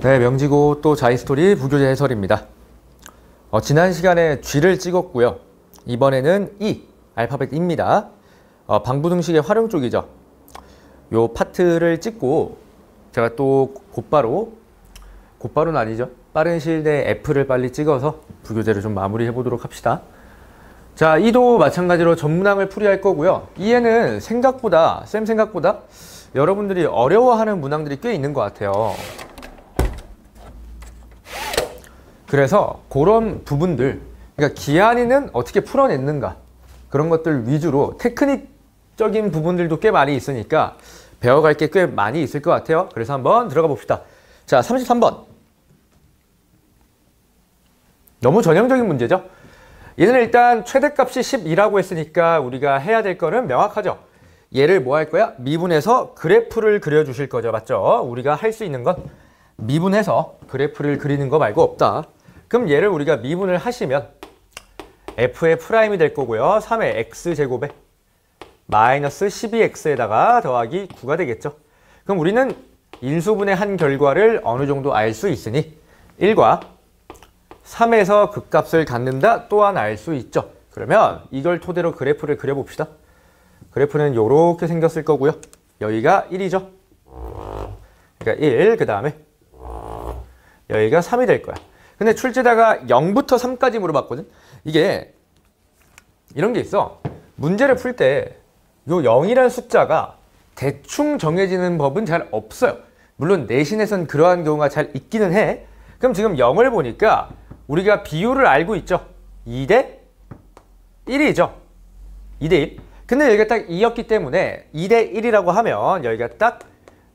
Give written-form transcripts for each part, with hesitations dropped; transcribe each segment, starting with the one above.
네, 명지고 또 자이스토리 부교재 해설입니다. 지난 시간에 G를 찍었고요. 이번에는 E, 알파벳 E입니다. 방부등식의 활용 쪽이죠. 요 파트를 찍고 제가 또 곧바로는 아니죠. 빠른 시일 내에 F를 빨리 찍어서 부교재를 좀 마무리해 보도록 합시다. 자, E도 마찬가지로 전문항을 풀이할 거고요. E에는 생각보다 여러분들이 어려워하는 문항들이 꽤 있는 것 같아요. 그래서 그런 부분들, 그러니까 기한이는 어떻게 풀어냈는가, 그런 것들 위주로 테크닉적인 부분들도 꽤 많이 있으니까 배워갈 게 꽤 많이 있을 것 같아요. 그래서 한번 들어가 봅시다. 자, 33번. 너무 전형적인 문제죠. 얘는 일단 최대값이 12라고 했으니까 우리가 해야 될 거는 명확하죠. 얘를 뭐 할 거야? 미분해서 그래프를 그려주실 거죠. 맞죠? 우리가 할 수 있는 건 미분해서 그래프를 그리는 거 말고 없다. 그럼 얘를 우리가 미분을 하시면 f의 프라임이 될 거고요. 3의 x제곱에 마이너스 12x에다가 더하기 9가 되겠죠. 그럼 우리는 인수분해 한 결과를 어느 정도 알 수 있으니 1과 3에서 극값을 갖는다 또한 알 수 있죠. 그러면 이걸 토대로 그래프를 그려봅시다. 그래프는 이렇게 생겼을 거고요. 여기가 1이죠. 그러니까 1, 그 다음에 여기가 3이 될 거야. 근데 출제자가 0부터 3까지 물어봤거든. 이게 이런 게 있어. 문제를 풀 때 요 0이라는 숫자가 대충 정해지는 법은 잘 없어요. 물론 내신에선 그러한 경우가 잘 있기는 해. 그럼 지금 0을 보니까 우리가 비율을 알고 있죠. 2대 1이죠. 2대 1. 근데 여기가 딱 2였기 때문에 2대 1이라고 하면 여기가 딱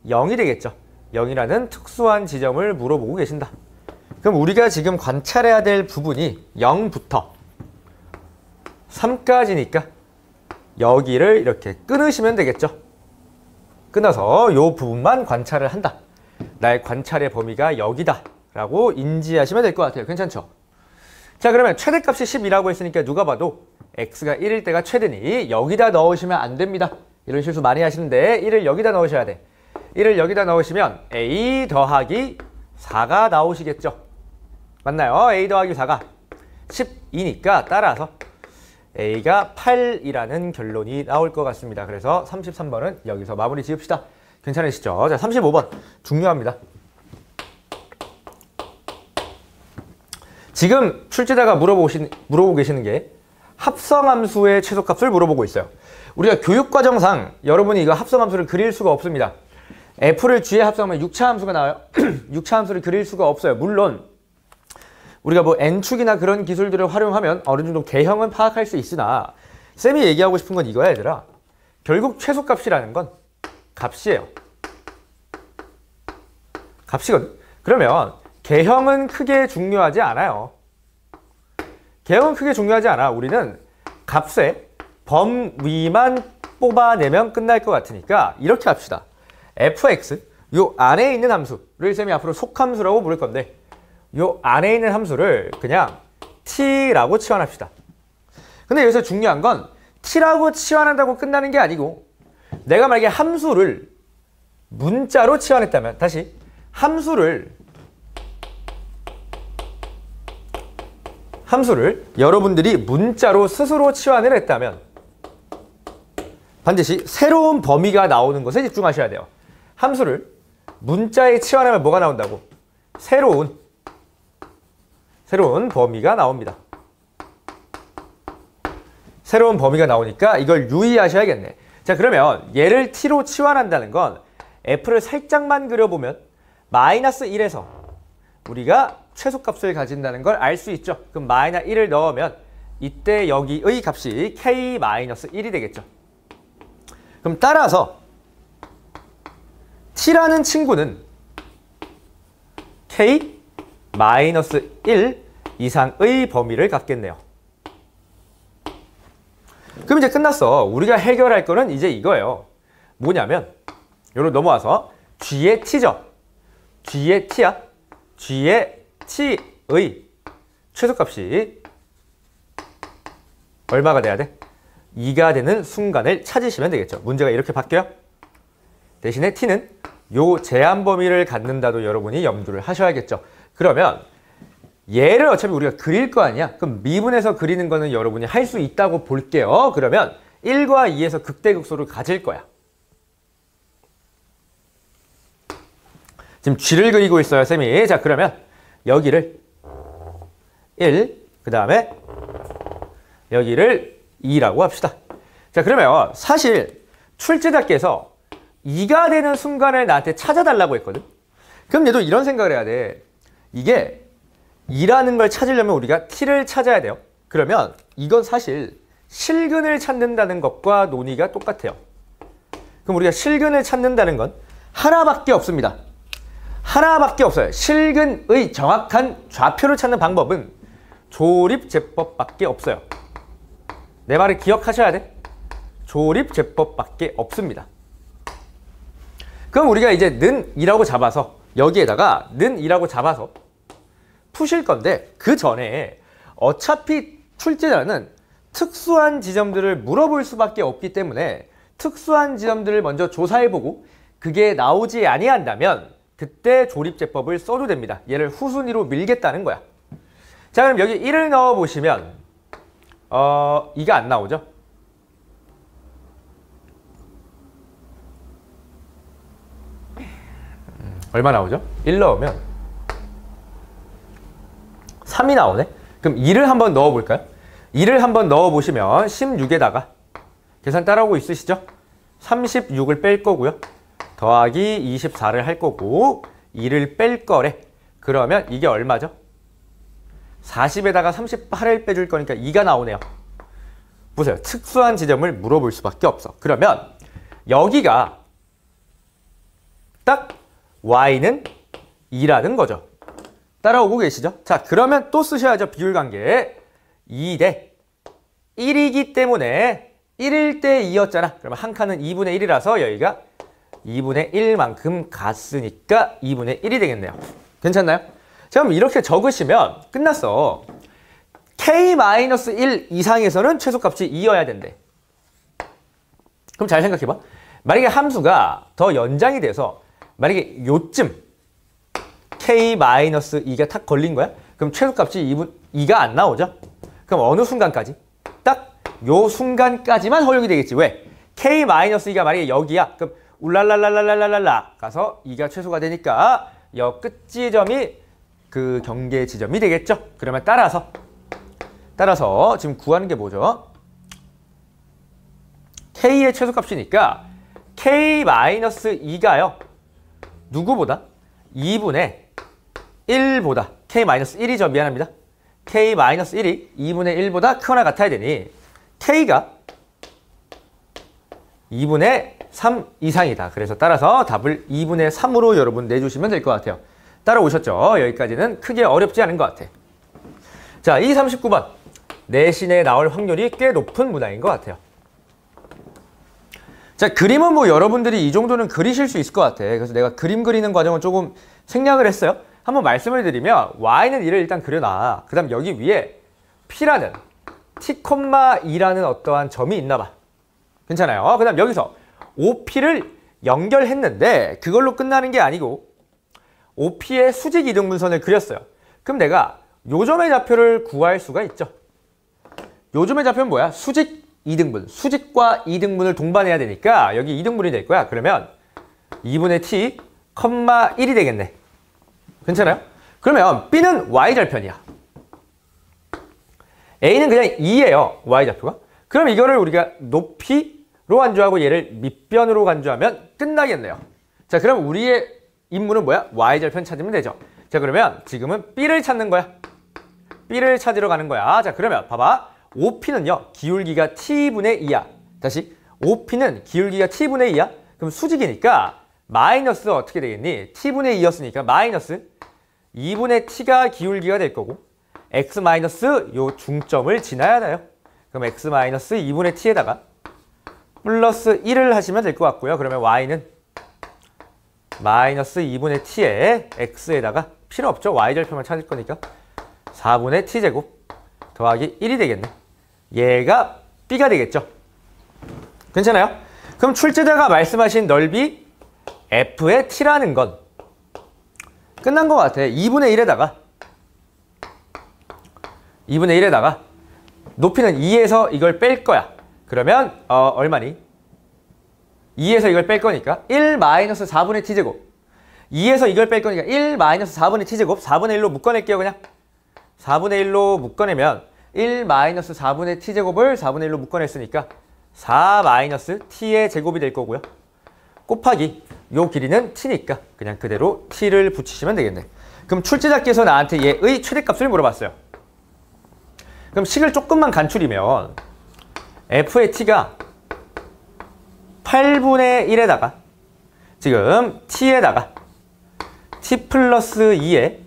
0이 되겠죠. 0이라는 특수한 지점을 물어보고 계신다. 그럼 우리가 지금 관찰해야 될 부분이 0부터 3까지니까 여기를 이렇게 끊으시면 되겠죠. 끊어서 이 부분만 관찰을 한다. 나의 관찰의 범위가 여기다 라고 인지하시면 될 것 같아요. 괜찮죠? 자, 그러면 최대값이 10이라고 했으니까 누가 봐도 x가 1일 때가 최대니 여기다 넣으시면 안 됩니다. 이런 실수 많이 하시는데 1을 여기다 넣으셔야 돼. 1을 여기다 넣으시면 a 더하기 4가 나오시겠죠. 맞나요? a 더하기 4가 12니까 따라서 a가 8이라는 결론이 나올 것 같습니다. 그래서 33번은 여기서 마무리 지읍시다. 괜찮으시죠? 자, 35번 중요합니다. 지금 출제자가 물어보고 계시는 게 합성함수의 최소값을 물어보고 있어요. 우리가 교육과정상 여러분이 이거 합성함수를 그릴 수가 없습니다. f를 g에 합성하면 6차 함수가 나와요. 6차 함수를 그릴 수가 없어요. 물론 우리가 뭐 n축이나 그런 기술들을 활용하면 어느 정도 개형은 파악할 수 있으나 쌤이 얘기하고 싶은 건 이거야, 얘들아. 결국 최소값이라는 건 값이에요. 값이거든. 그러면 개형은 크게 중요하지 않아요. 개형은 크게 중요하지 않아. 우리는 값의 범위만 뽑아내면 끝날 것 같으니까 이렇게 합시다. fx, 요 안에 있는 함수를 쌤이 앞으로 속함수라고 부를 건데 요 안에 있는 함수를 그냥 t라고 치환합시다. 근데 여기서 중요한 건 t라고 치환한다고 끝나는 게 아니고 내가 만약에 함수를 문자로 치환했다면, 다시 함수를 여러분들이 문자로 스스로 치환을 했다면 반드시 새로운 범위가 나오는 것에 집중하셔야 돼요. 함수를 문자에 치환하면 뭐가 나온다고? 새로운 범위가 나옵니다. 새로운 범위가 나오니까 이걸 유의하셔야겠네. 자, 그러면 얘를 t로 치환한다는 건 f를 살짝만 그려보면 마이너스 1에서 우리가 최소값을 가진다는 걸 알 수 있죠. 그럼 마이너스 1을 넣으면 이때 여기의 값이 k-1이 되겠죠. 그럼 따라서 t라는 친구는 k-1 이상의 범위를 갖겠네요. 그럼 이제 끝났어. 우리가 해결할 거는 이제 이거예요. 뭐냐면 여기로 넘어와서 g의 t죠. g의 t야. g의 t의 최소값이 얼마가 돼야 돼? 2가 되는 순간을 찾으시면 되겠죠. 문제가 이렇게 바뀌어요. 대신에 t는 요 제한 범위를 갖는다도 여러분이 염두를 하셔야겠죠. 그러면 얘를 어차피 우리가 그릴 거 아니야? 그럼 미분해서 그리는 거는 여러분이 할 수 있다고 볼게요. 그러면 1과 2에서 극대극소를 가질 거야. 지금 쥐를 그리고 있어요, 쌤이. 자, 그러면 여기를 1, 그 다음에 여기를 2라고 합시다. 자, 그러면 사실 출제자께서 2가 되는 순간을 나한테 찾아달라고 했거든. 그럼 얘도 이런 생각을 해야 돼. 이게 2라는 걸 찾으려면 우리가 t를 찾아야 돼요. 그러면 이건 사실 실근을 찾는다는 것과 논의가 똑같아요. 그럼 우리가 실근을 찾는다는 건 하나밖에 없습니다. 하나밖에 없어요. 실근의 정확한 좌표를 찾는 방법은 조립제법밖에 없어요. 내 말을 기억하셔야 돼. 조립제법밖에 없습니다. 그럼 우리가 이제 는 2라고 잡아서 여기에다가 는 2라고 잡아서 푸실 건데 그 전에 어차피 출제자는 특수한 지점들을 물어볼 수밖에 없기 때문에 특수한 지점들을 먼저 조사해보고 그게 나오지 아니한다면 그때 조립제법을 써도 됩니다. 얘를 후순위로 밀겠다는 거야. 자, 그럼 여기 1을 넣어보시면 2가 안 나오죠? 얼마 나오죠? 1 넣으면 3이 나오네? 그럼 2를 한번 넣어볼까요? 2를 한번 넣어보시면 16에다가 계산 따라오고 있으시죠? 36을 뺄 거고요. 더하기 24를 할 거고 2를 뺄 거래. 그러면 이게 얼마죠? 40에다가 38을 빼줄 거니까 2가 나오네요. 보세요. 특수한 지점을 물어볼 수밖에 없어. 그러면 여기가 딱 y는 2라는 거죠. 따라오고 계시죠? 자, 그러면 또 쓰셔야죠. 비율관계. 2 대 1이기 때문에 1일 때 2였잖아. 그러면 한 칸은 2분의 1이라서 여기가 2분의 1만큼 갔으니까 2분의 1이 되겠네요. 괜찮나요? 자, 그럼 이렇게 적으시면 끝났어. k-1 이상에서는 최소값이 2여야 된대. 그럼 잘 생각해봐. 만약에 함수가 더 연장이 돼서 만약에 요쯤 k-2가 탁 걸린 거야? 그럼 최소값이 2가 안 나오죠? 그럼 어느 순간까지? 딱 요 순간까지만 허용이 되겠지. 왜? k-2가 만약에 여기야. 그럼 울랄랄랄랄랄랄라 가서 2가 최소가 되니까 여 끝 지점이 그 경계 지점이 되겠죠? 그러면 따라서 지금 구하는 게 뭐죠? k의 최소값이니까 k-2가요. 누구보다? 2분의 1보다 k-1이죠. 미안합니다. k-1이 2분의 1보다 크거나 같아야 되니 k가 2분의 3 이상이다. 그래서 따라서 답을 2분의 3으로 여러분 내주시면 될 것 같아요. 따라오셨죠? 여기까지는 크게 어렵지 않은 것 같아. 자, 이 39번. 내신에 나올 확률이 꽤 높은 문항인 것 같아요. 자, 그림은 뭐 여러분들이 이 정도는 그리실 수 있을 것 같아. 그래서 내가 그림 그리는 과정은 조금 생략을 했어요. 한번 말씀을 드리면 y는 2를 일단 그려놔. 그 다음 여기 위에 p라는 t,2라는 어떠한 점이 있나 봐. 괜찮아요. 그 다음 여기서 OP를 연결했는데 그걸로 끝나는 게 아니고 OP의 수직 이등분선을 그렸어요. 그럼 내가 요점의 좌표를 구할 수가 있죠. 요점의 좌표는 뭐야? 수직 이등분. 수직과 이등분을 동반해야 되니까 여기 이등분이 될 거야. 그러면 2분의 t, 1이 되겠네. 괜찮아요? 그러면 B는 y절편이야. A는 그냥 2예요. y좌표가. 그럼 이거를 우리가 높이로 간주하고 얘를 밑변으로 간주하면 끝나겠네요. 자, 그럼 우리의 임무는 뭐야? y절편 찾으면 되죠. 자, 그러면 지금은 B를 찾는 거야. B를 찾으러 가는 거야. 자, 그러면 봐봐. OP는요. 기울기가 t분의 2야. 다시. OP는 기울기가 t분의 2야. 그럼 수직이니까 마이너스 어떻게 되겠니? t분의 2였으니까 마이너스 2분의 t가 기울기가 될 거고 x 마이너스 요 중점을 지나야 돼요. 그럼 x 마이너스 2분의 t에다가 플러스 1을 하시면 될 것 같고요. 그러면 y는 마이너스 2분의 t에 x에다가 필요 없죠. y절편만 찾을 거니까 4분의 t제곱 더하기 1이 되겠네. 얘가 b가 되겠죠. 괜찮아요? 그럼 출제자가 말씀하신 넓이 f의 t라는 건 끝난 것 같아. 2분의 1에다가 높이는 2에서 이걸 뺄 거야. 그러면 얼마니? 2에서 이걸 뺄 거니까 1 마이너스 4분의 t제곱. 2에서 이걸 뺄 거니까 1 마이너스 4분의 t제곱. 4분의 1로 묶어낼게요. 그냥 4분의 1로 묶어내면 1 마이너스 4분의 t제곱을 4분의 1로 묶어냈으니까 4 마이너스 t의 제곱이 될 거고요. 곱하기 요 길이는 t니까 그냥 그대로 t를 붙이시면 되겠네. 그럼 출제자께서 나한테 얘의 최대값을 물어봤어요. 그럼 식을 조금만 간추리면 f의 t가 8분의 1에다가 지금 t에다가 t 플러스 2에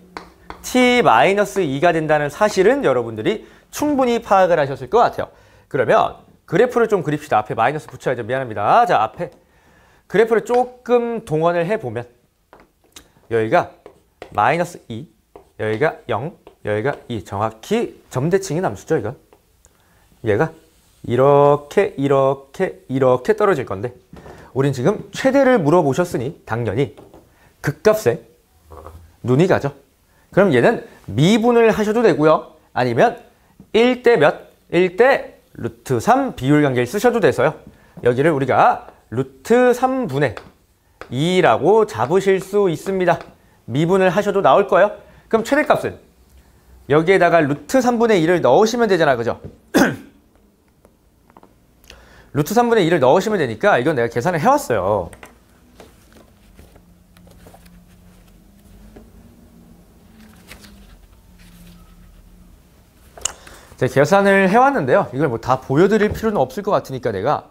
t 마이너스 2가 된다는 사실은 여러분들이 충분히 파악을 하셨을 것 같아요. 그러면 그래프를 좀 그립시다. 앞에 마이너스 붙여야죠. 미안합니다. 자, 앞에 그래프를 조금 동원을 해보면 여기가 마이너스 2, 여기가 0, 여기가 2. 정확히 점대칭인 함수죠, 이거. 얘가 이렇게 떨어질 건데 우린 지금 최대를 물어보셨으니 당연히 극값에 눈이 가죠. 그럼 얘는 미분을 하셔도 되고요. 아니면 1대 몇? 1대 루트 3 비율관계를 쓰셔도 돼서요. 여기를 우리가 루트 3분의 2라고 잡으실 수 있습니다. 미분을 하셔도 나올 거예요. 그럼 최대값은 여기에다가 루트 3분의 2를 넣으시면 되잖아. 그죠? 루트 3분의 2를 넣으시면 되니까 이건 내가 계산을 해왔어요. 제가 계산을 해왔는데요. 이걸 뭐 다 보여드릴 필요는 없을 것 같으니까 내가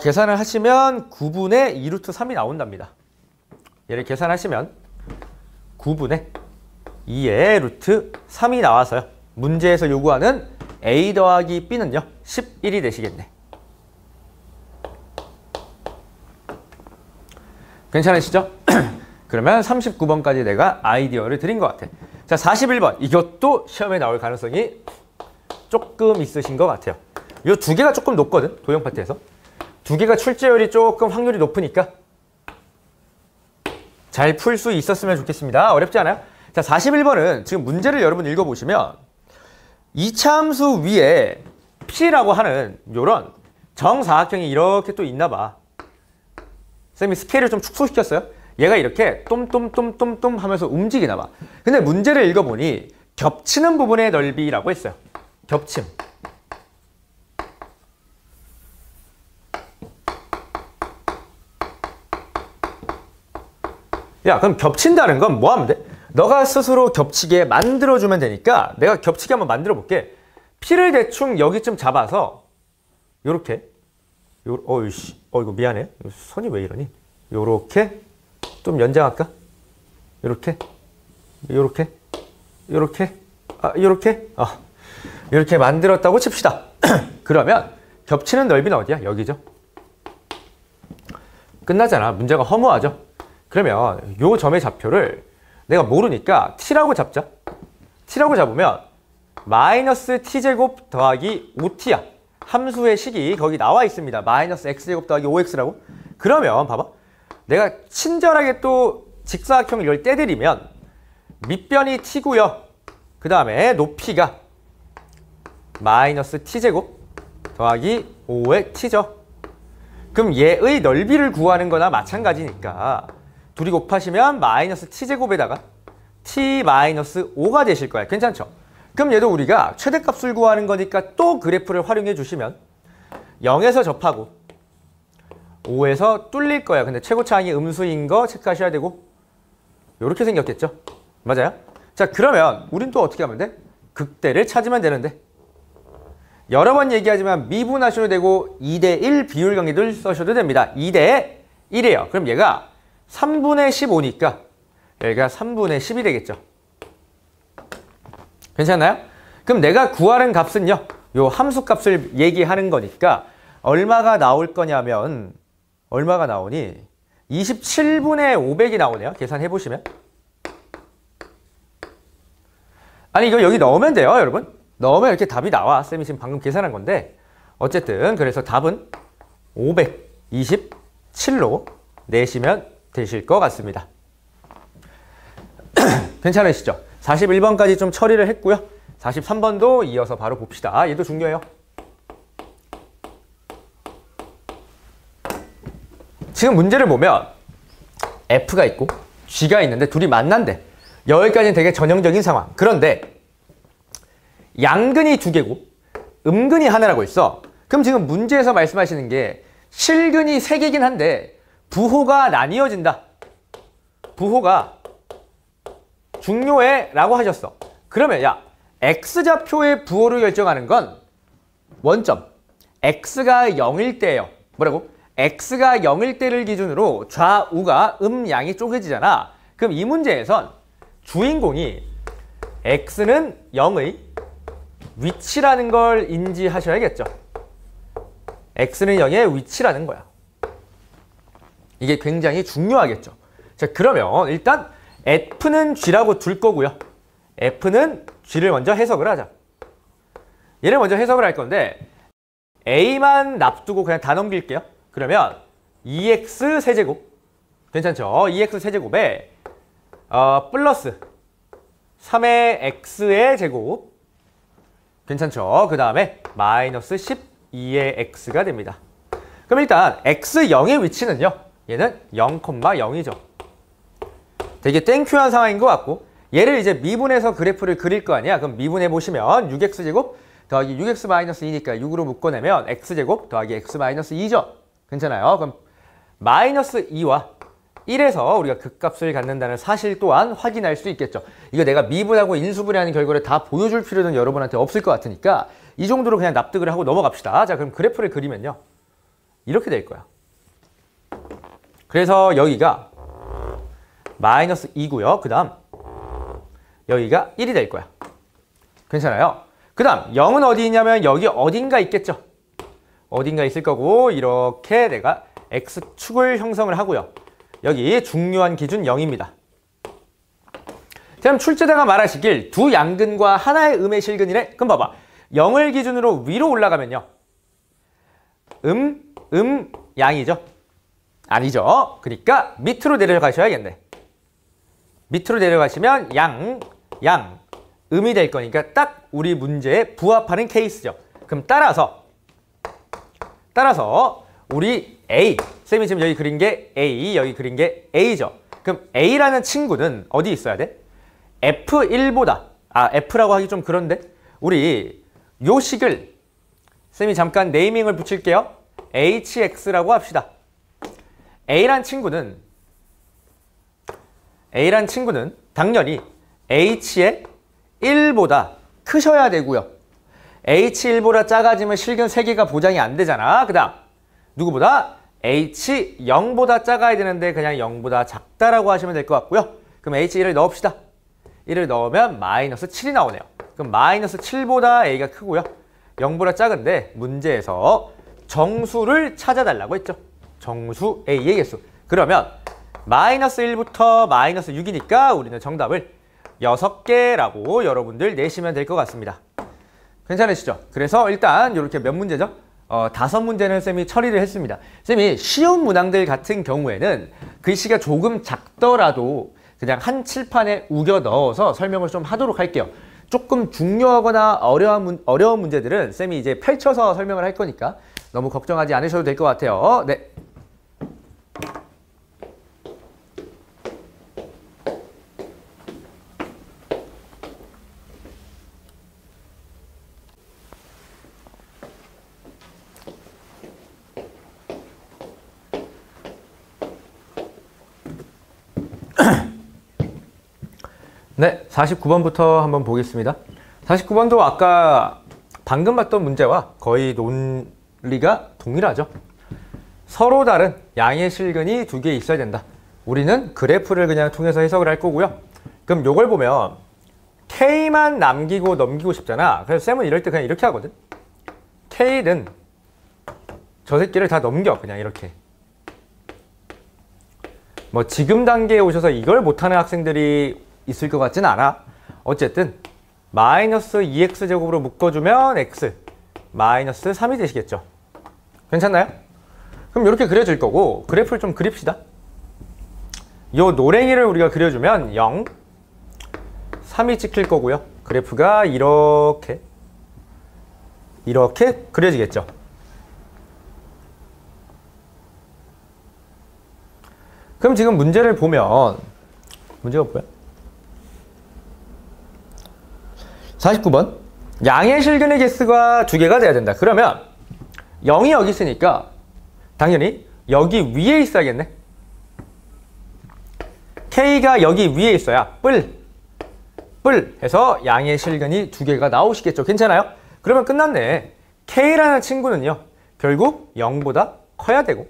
계산을 하시면 9분의 2루트 3이 나온답니다. 얘를 계산하시면 9분의 2의 루트 3이 나와서요. 문제에서 요구하는 a 더하기 b는요. 11이 되시겠네. 괜찮으시죠? 그러면 39번까지 내가 아이디어를 드린 것 같아. 자, 41번. 이것도 시험에 나올 가능성이 조금 있으신 것 같아요. 이 두 개가 조금 높거든. 도형 파트에서. 두 개가 출제율이 조금 확률이 높으니까 잘 풀 수 있었으면 좋겠습니다. 어렵지 않아요? 자, 41번은 지금 문제를 여러분 읽어보시면 이차 함수 위에 P라고 하는 요런 정사각형이 이렇게 또 있나 봐. 쌤이 스케일을 좀 축소시켰어요. 얘가 이렇게 똠똠똠똠똠 하면서 움직이나 봐. 근데 문제를 읽어보니 겹치는 부분의 넓이라고 했어요. 겹침. 야, 그럼 겹친다는 건 뭐 하면 돼? 너가 스스로 겹치게 만들어주면 되니까 내가 겹치게 한번 만들어 볼게. P를 대충 여기쯤 잡아서 요렇게 이거 미안해. 손이 왜 이러니? 요렇게 좀 연장할까? 요렇게 이렇게 만들었다고 칩시다. 그러면 겹치는 넓이는 어디야? 여기죠. 끝나잖아. 문제가 허무하죠. 그러면 요 점의 좌표를 내가 모르니까 t라고 잡자. t라고 잡으면 마이너스 t제곱 더하기 5t야. 함수의 식이 거기 나와 있습니다. 마이너스 x제곱 더하기 5x라고. 그러면 봐봐. 내가 친절하게 또 직사각형을 이걸 떼드리면 밑변이 t고요. 그 다음에 높이가 마이너스 t제곱 더하기 5의 t죠. 그럼 얘의 넓이를 구하는 거나 마찬가지니까 둘이 곱하시면 마이너스 t제곱에다가 t 마이너스 5가 되실 거야. 괜찮죠? 그럼 얘도 우리가 최대값을 구하는 거니까 또 그래프를 활용해 주시면 0에서 접하고 5에서 뚫릴 거야. 근데 최고차항이 음수인 거 체크하셔야 되고 이렇게 생겼겠죠? 맞아요? 자, 그러면 우린 또 어떻게 하면 돼? 극대를 찾으면 되는데 여러 번 얘기하지만 미분하셔도 되고 2대 1 비율관계를 써셔도 됩니다. 2대 1이에요. 그럼 얘가 3분의 15니까 여기가 3분의 10이 되겠죠. 괜찮나요? 그럼 내가 구하는 값은요. 요 함수 값을 얘기하는 거니까 얼마가 나올 거냐면 얼마가 나오니? 27분의 500이 나오네요. 계산해보시면. 아니 이거 여기 넣으면 돼요, 여러분. 넣으면 이렇게 답이 나와. 쌤이 지금 방금 계산한 건데 어쨌든 그래서 답은 527로 내시면 되실 것 같습니다. 괜찮으시죠? 41번까지 좀 처리를 했고요. 43번도 이어서 바로 봅시다. 얘도 중요해요. 지금 문제를 보면 F가 있고 G가 있는데 둘이 만난대. 여기까지는 되게 전형적인 상황. 그런데 양근이 두 개고 음근이 하나라고 있어. 그럼 지금 문제에서 말씀하시는 게 실근이 세 개긴 한데 부호가 나뉘어진다. 부호가 중요해 라고 하셨어. 그러면 야, X좌표의 부호를 결정하는 건 원점 X가 0일 때예요. 뭐라고? X가 0일 때를 기준으로 좌우가 양이 쪼개지잖아. 그럼 이 문제에선 주인공이 X는 0의 위치라는 걸 인지하셔야겠죠. X는 0의 위치라는 거야. 이게 굉장히 중요하겠죠. 자, 그러면 일단 F는 G라고 둘 거고요. F는 G를 먼저 해석을 하자. 얘를 먼저 해석을 할 건데 A만 납두고 그냥 다 넘길게요. 그러면 2x 세제곱 괜찮죠? 2x 세제곱에 플러스 3의 x의 제곱 괜찮죠? 그 다음에 마이너스 12의 x가 됩니다. 그럼 일단 x0의 위치는요. 얘는 0,0이죠. 되게 땡큐한 상황인 것 같고 얘를 이제 미분해서 그래프를 그릴 거 아니야. 그럼 미분해 보시면 6x제곱 더하기 6x 마이너스 2니까 6으로 묶어내면 x제곱 더하기 x 마이너스 2죠. 괜찮아요? 그럼 마이너스 2와 1에서 우리가 극값을 갖는다는 사실 또한 확인할 수 있겠죠. 이거 내가 미분하고 인수분해하는 결과를 다 보여줄 필요는 여러분한테 없을 것 같으니까 이 정도로 그냥 납득을 하고 넘어갑시다. 자, 그럼 그래프를 그리면요. 이렇게 될 거야. 그래서 여기가 마이너스 2고요. 그 다음 여기가 1이 될 거야. 괜찮아요? 그 다음 0은 어디 있냐면 여기 어딘가 있겠죠. 어딘가 있을 거고 이렇게 내가 X축을 형성을 하고요. 여기 중요한 기준 0입니다. 그럼 출제자가 말하시길 두 양근과 하나의 음의 실근이래. 그럼 봐봐. 0을 기준으로 위로 올라가면요. 양이죠. 아니죠. 그러니까 밑으로 내려가셔야겠네. 밑으로 내려가시면 음이 될 거니까 딱 우리 문제에 부합하는 케이스죠. 그럼 따라서 우리 A, 쌤이 지금 여기 그린 게 A, 여기 그린 게 A죠. 그럼 A라는 친구는 어디 있어야 돼? F1보다, F라고 하기 좀 그런데 우리 요 식을 쌤이 잠깐 네이밍을 붙일게요. HX라고 합시다. A란 친구는 당연히 H의 1보다 크셔야 되고요. H1보다 작아지면 실근 3개가 보장이 안 되잖아. 그 다음 누구보다? H0보다 작아야 되는데 그냥 0보다 작다라고 하시면 될 것 같고요. 그럼 H1을 넣읍시다. 1을 넣으면 마이너스 7이 나오네요. 그럼 마이너스 7보다 A가 크고요. 0보다 작은데 문제에서 정수를 찾아달라고 했죠. 정수 A의 개수. 그러면 마이너스 1부터 마이너스 6이니까 우리는 정답을 6개라고 여러분들 내시면 될 것 같습니다. 괜찮으시죠? 그래서 일단 이렇게 몇 문제죠? 5문제는 쌤이 처리를 했습니다. 쌤이 쉬운 문항들 같은 경우에는 글씨가 조금 작더라도 그냥 한 칠판에 우겨 넣어서 설명을 좀 하도록 할게요. 조금 중요하거나 어려운 문제들은 쌤이 이제 펼쳐서 설명을 할 거니까 너무 걱정하지 않으셔도 될 것 같아요. 네. 네, 49번부터 한번 보겠습니다. 49번도 아까 방금 봤던 문제와 거의 논리가 동일하죠. 서로 다른 양의 실근이 2개 있어야 된다. 우리는 그래프를 그냥 통해서 해석을 할 거고요. 그럼 요걸 보면 K만 남기고 넘기고 싶잖아. 그래서 쌤은 이럴 때 그냥 이렇게 하거든. K는 저 새끼를 다 넘겨. 그냥 이렇게. 뭐 지금 단계에 오셔서 이걸 못하는 학생들이 있을 것 같진 않아. 어쨌든 마이너스 2x제곱으로 묶어주면 x 마이너스 3이 되시겠죠. 괜찮나요? 그럼 이렇게 그려질 거고 그래프를 좀 그립시다. 요 노랭이를 우리가 그려주면 0, 3이 찍힐 거고요. 그래프가 이렇게 그려지겠죠. 그럼 지금 문제를 보면 문제가 뭐야? 49번 양의 실근의 개수가 2개가 돼야 된다. 그러면 0이 여기 있으니까 당연히 여기 위에 있어야겠네. K가 여기 위에 있어야 뿔 해서 양의 실근이 2개가 나오시겠죠. 괜찮아요? 그러면 끝났네. K라는 친구는요, 결국 0보다 커야 되고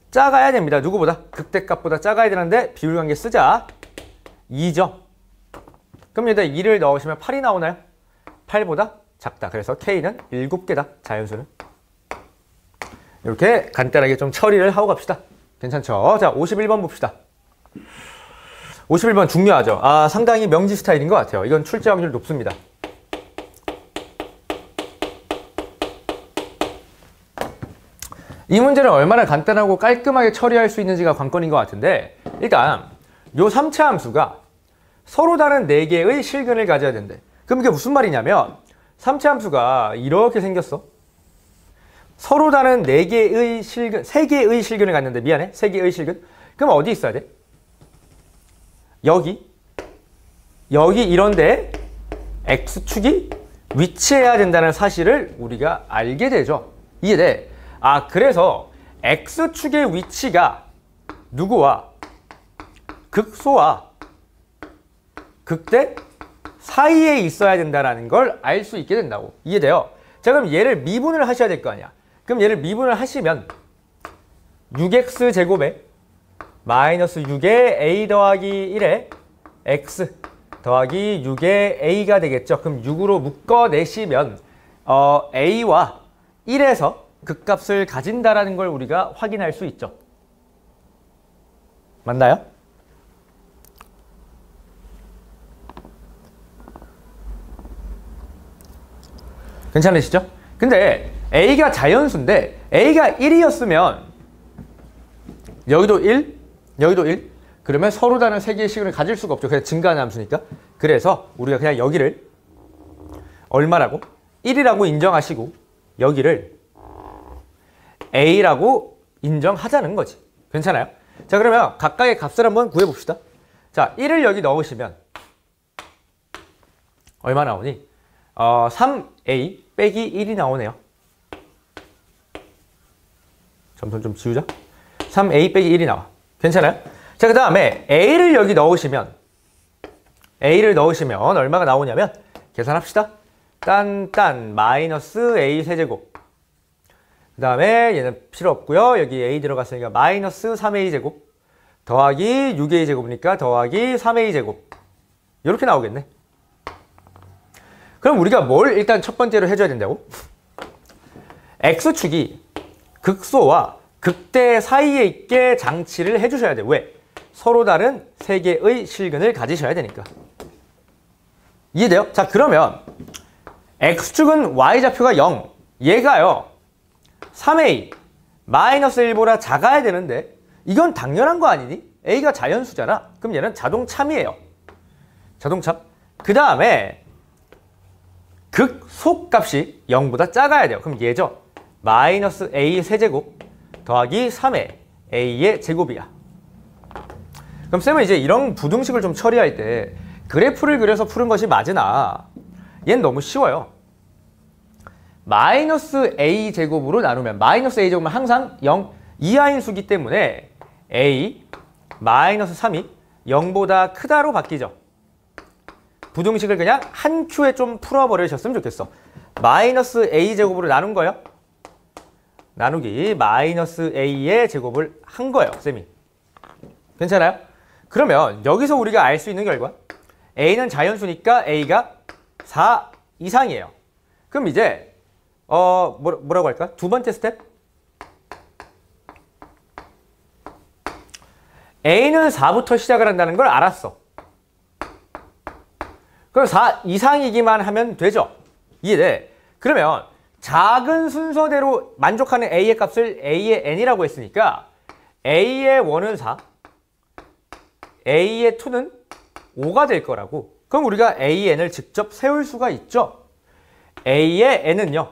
작아야 됩니다. 누구보다? 극대값보다 작아야 되는데 비율관계 쓰자. 2죠. 그럼 여기다 2를 넣으시면 8이 나오나요? 8보다 작다. 그래서 K는 7개다. 자연수는. 이렇게 간단하게 좀 처리를 하고 갑시다. 괜찮죠? 자, 51번 봅시다. 51번 중요하죠. 상당히 명지 스타일인 것 같아요. 이건 출제 확률 높습니다. 이 문제는 얼마나 간단하고 깔끔하게 처리할 수 있는지가 관건인 것 같은데, 일단 요 3차 함수가 서로 다른 4개의 실근을 가져야 된대. 그럼 이게 무슨 말이냐면 3차 함수가 이렇게 생겼어. 서로 다른 4개의 실근, 3개의 실근을 갖는데, 미안해, 3개의 실근. 그럼 어디 있어야 돼? 여기 이런데 X축이 위치해야 된다는 사실을 우리가 알게 되죠. 이해돼? 그래서 X축의 위치가 누구와 극소와 극대 사이에 있어야 된다는 걸 알 수 있게 된다고. 이해돼요? 자, 그럼 얘를 미분을 하셔야 될 거 아니야. 그럼 얘를 미분을 하시면 6x제곱에 마이너스 6의 a 더하기 1에 x 더하기 6의 a가 되겠죠. 그럼 6으로 묶어내시면 a와 1에서 극값을 가진다라는 걸 우리가 확인할 수 있죠. 맞나요? 괜찮으시죠? 근데 a가 자연수인데 a가 1이었으면 여기도 1, 여기도 1. 그러면 서로 다른 3개의 식을 가질 수가 없죠. 그냥 증가하는 함수니까. 그래서 우리가 그냥 여기를 얼마라고? 1이라고 인정하시고 여기를 a라고 인정하자는 거지. 괜찮아요? 자, 그러면 각각의 값을 한번 구해봅시다. 자, 1을 여기 넣으시면 얼마 나오니? 3a 빼기 1이 나오네요. 점선 좀 지우자. 3a 빼기 1이 나와. 괜찮아요? 자, 그 다음에 a를 여기 넣으시면 얼마가 나오냐면 계산합시다. 딴 마이너스 a 세제곱. 그 다음에 얘는 필요 없고요. 여기 a 들어갔으니까 마이너스 3a 제곱 더하기 6a 제곱이니까 더하기 3a 제곱. 이렇게 나오겠네. 그럼 우리가 뭘 일단 첫 번째로 해줘야 된다고? X축이 극소와 극대 사이에 있게 장치를 해주셔야 돼. 왜? 서로 다른 3개의 실근을 가지셔야 되니까. 이해돼요? 자, 그러면 X축은 Y좌표가 0. 얘가요 3A 마이너스 1보다 작아야 되는데 이건 당연한 거 아니니? A가 자연수잖아. 그럼 얘는 자동참이에요. 자동참. 그 다음에 극소값이 0보다 작아야 돼요. 그럼 얘죠. 마이너스 a 세제곱 더하기 3의 a의 제곱이야. 그럼 쌤은 이제 이런 부등식을 좀 처리할 때 그래프를 그려서 푸는 것이 맞으나 얘는 너무 쉬워요. 마이너스 a 제곱으로 나누면 마이너스 a 제곱은 항상 0 이하인 수기 때문에 a 마이너스 3이 0보다 크다로 바뀌죠. 부등식을 그냥 한 큐에 좀 풀어버리셨으면 좋겠어. 마이너스 a 제곱으로 나눈 거예요. 나누기 마이너스 a의 제곱을 한 거예요, 쌤이. 괜찮아요? 그러면 여기서 우리가 알 수 있는 결과 a는 자연수니까 a가 4 이상이에요. 그럼 이제 뭐라고 할까? 두 번째 스텝? a는 4부터 시작을 한다는 걸 알았어. 그럼 4 이상이기만 하면 되죠. 이해돼? 그러면 작은 순서대로 만족하는 a의 값을 a의 n이라고 했으니까 a의 원은 4, a의 2는 5가 될 거라고. 그럼 우리가 an을 직접 세울 수가 있죠. a의 n은요.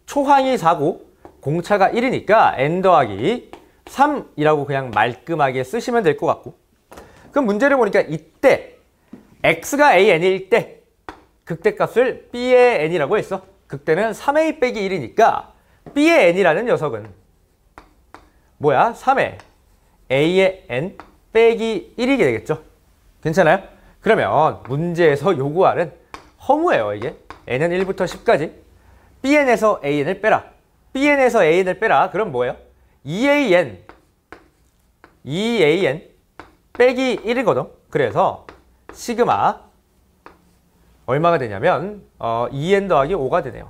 초항이 4고 공차가 1이니까 n 더하기 3이라고 그냥 말끔하게 쓰시면 될 것 같고. 그럼 문제를 보니까 이때 x가 an일 때 극대값을 b의 n이라고 했어. 극대는 3a 빼기 1이니까 b의 n이라는 녀석은 뭐야? 3의 a의 n 빼기 1이 되겠죠. 괜찮아요? 그러면 문제에서 요구하는 허무예요. 이게 n은 1부터 10까지 bn에서 an을 빼라. bn에서 an을 빼라. 그럼 뭐예요? 2an 빼기 1이거든. 그래서 시그마 얼마가 되냐면 2n 더하기 5가 되네요.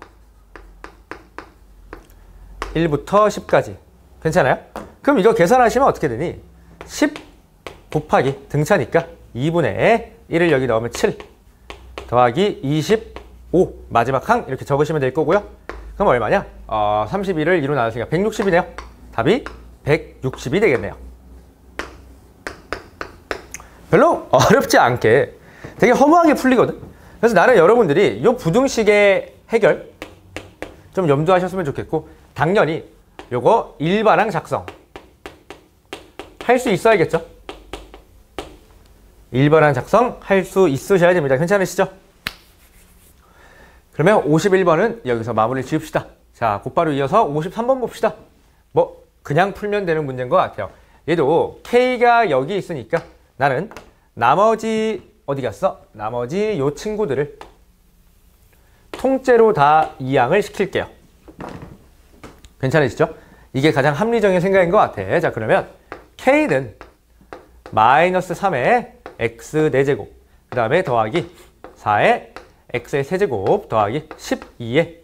1부터 10까지. 괜찮아요? 그럼 이거 계산하시면 어떻게 되니? 10 곱하기 등차니까 2분의 1을 여기 넣으면 7 더하기 25 마지막 항 이렇게 적으시면 될 거고요. 그럼 얼마냐? 31을 2로 나눴으니까 160이네요. 답이 160이 되겠네요. 별로 어렵지 않게 되게 허무하게 풀리거든. 그래서 나는 여러분들이 이 부등식의 해결 좀 염두하셨으면 좋겠고, 당연히 요거 일반항 작성 할 수 있어야겠죠. 일반항 작성 할 수 있으셔야 됩니다. 괜찮으시죠? 그러면 51번은 여기서 마무리 지읍시다. 자, 곧바로 이어서 53번 봅시다. 뭐 그냥 풀면 되는 문제인 것 같아요. 얘도 K가 여기 있으니까 나는 나머지 어디 갔어? 나머지 요 친구들을 통째로 다 이항을 시킬게요. 괜찮으시죠? 이게 가장 합리적인 생각인 것 같아. 자, 그러면 K는 마이너스 3의 x 4제곱 그 다음에 더하기 4의 x의 세제곱 더하기 12의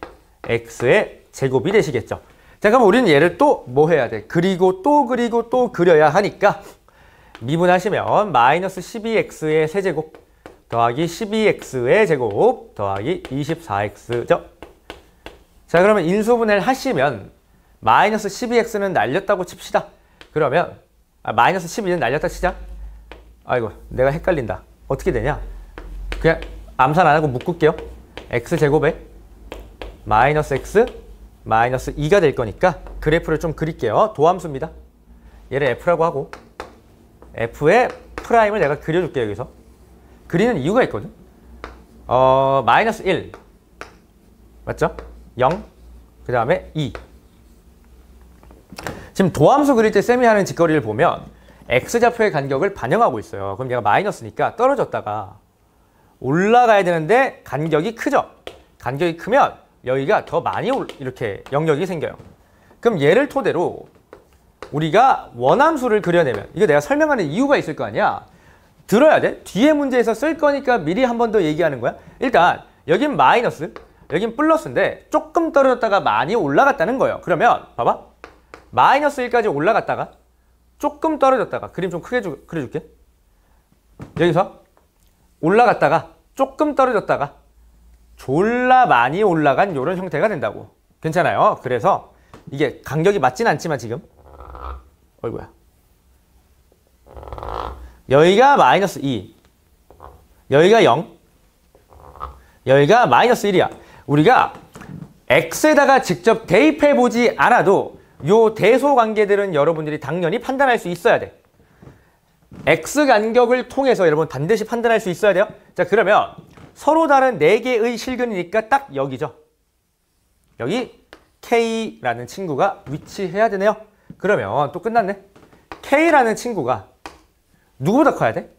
x의 제곱이 되시겠죠. 자, 그럼 우리는 얘를 또 뭐 해야 돼? 그리고 또 그려야 하니까 미분하시면 마이너스 12x의 세제곱 더하기 12x의 제곱 더하기 24x죠. 자, 그러면 인수분해를 하시면 마이너스 12x는 날렸다고 칩시다. 그러면 마이너스 12는 날렸다 치자. 아이고, 내가 헷갈린다. 어떻게 되냐? 그냥 암산 안 하고 묶을게요. x제곱에 마이너스 x 마이너스 2가 될 거니까 그래프를 좀 그릴게요. 도함수입니다. 얘를 f라고 하고 f의 프라임을 내가 그려줄게요. 여기서 그리는 이유가 있거든. 마이너스 1 맞죠? 0 그 다음에 2. 지금 도함수 그릴 때 쌤이 하는 짓거리를 보면 x좌표의 간격을 반영하고 있어요. 그럼 얘가 마이너스니까 떨어졌다가 올라가야 되는데 간격이 크죠? 간격이 크면 여기가 더 많이 이렇게 영역이 생겨요. 그럼 얘를 토대로 우리가 원함수를 그려내면, 이거 내가 설명하는 이유가 있을 거 아니야? 들어야 돼? 뒤에 문제에서 쓸 거니까 미리 한 번 더 얘기하는 거야. 일단 여긴 마이너스, 여긴 플러스인데 조금 떨어졌다가 많이 올라갔다는 거예요. 그러면 봐봐. 마이너스 1까지 올라갔다가 조금 떨어졌다가, 그림 좀 크게 그려줄게. 여기서 올라갔다가 조금 떨어졌다가 졸라 많이 올라간 이런 형태가 된다고. 괜찮아요? 그래서 이게 간격이 맞진 않지만 지금 어이구야, 여기가 마이너스 2, 여기가 0, 여기가 마이너스 1이야. 우리가 x에다가 직접 대입해보지 않아도 요 대소 관계들은 여러분들이 당연히 판단할 수 있어야 돼. x 간격을 통해서 여러분 반드시 판단할 수 있어야 돼요. 자, 그러면 서로 다른 4개의 실근이니까 딱 여기죠. 여기 K라는 친구가 위치해야 되네요. 그러면 또 끝났네. K라는 친구가 누구보다 커야 돼?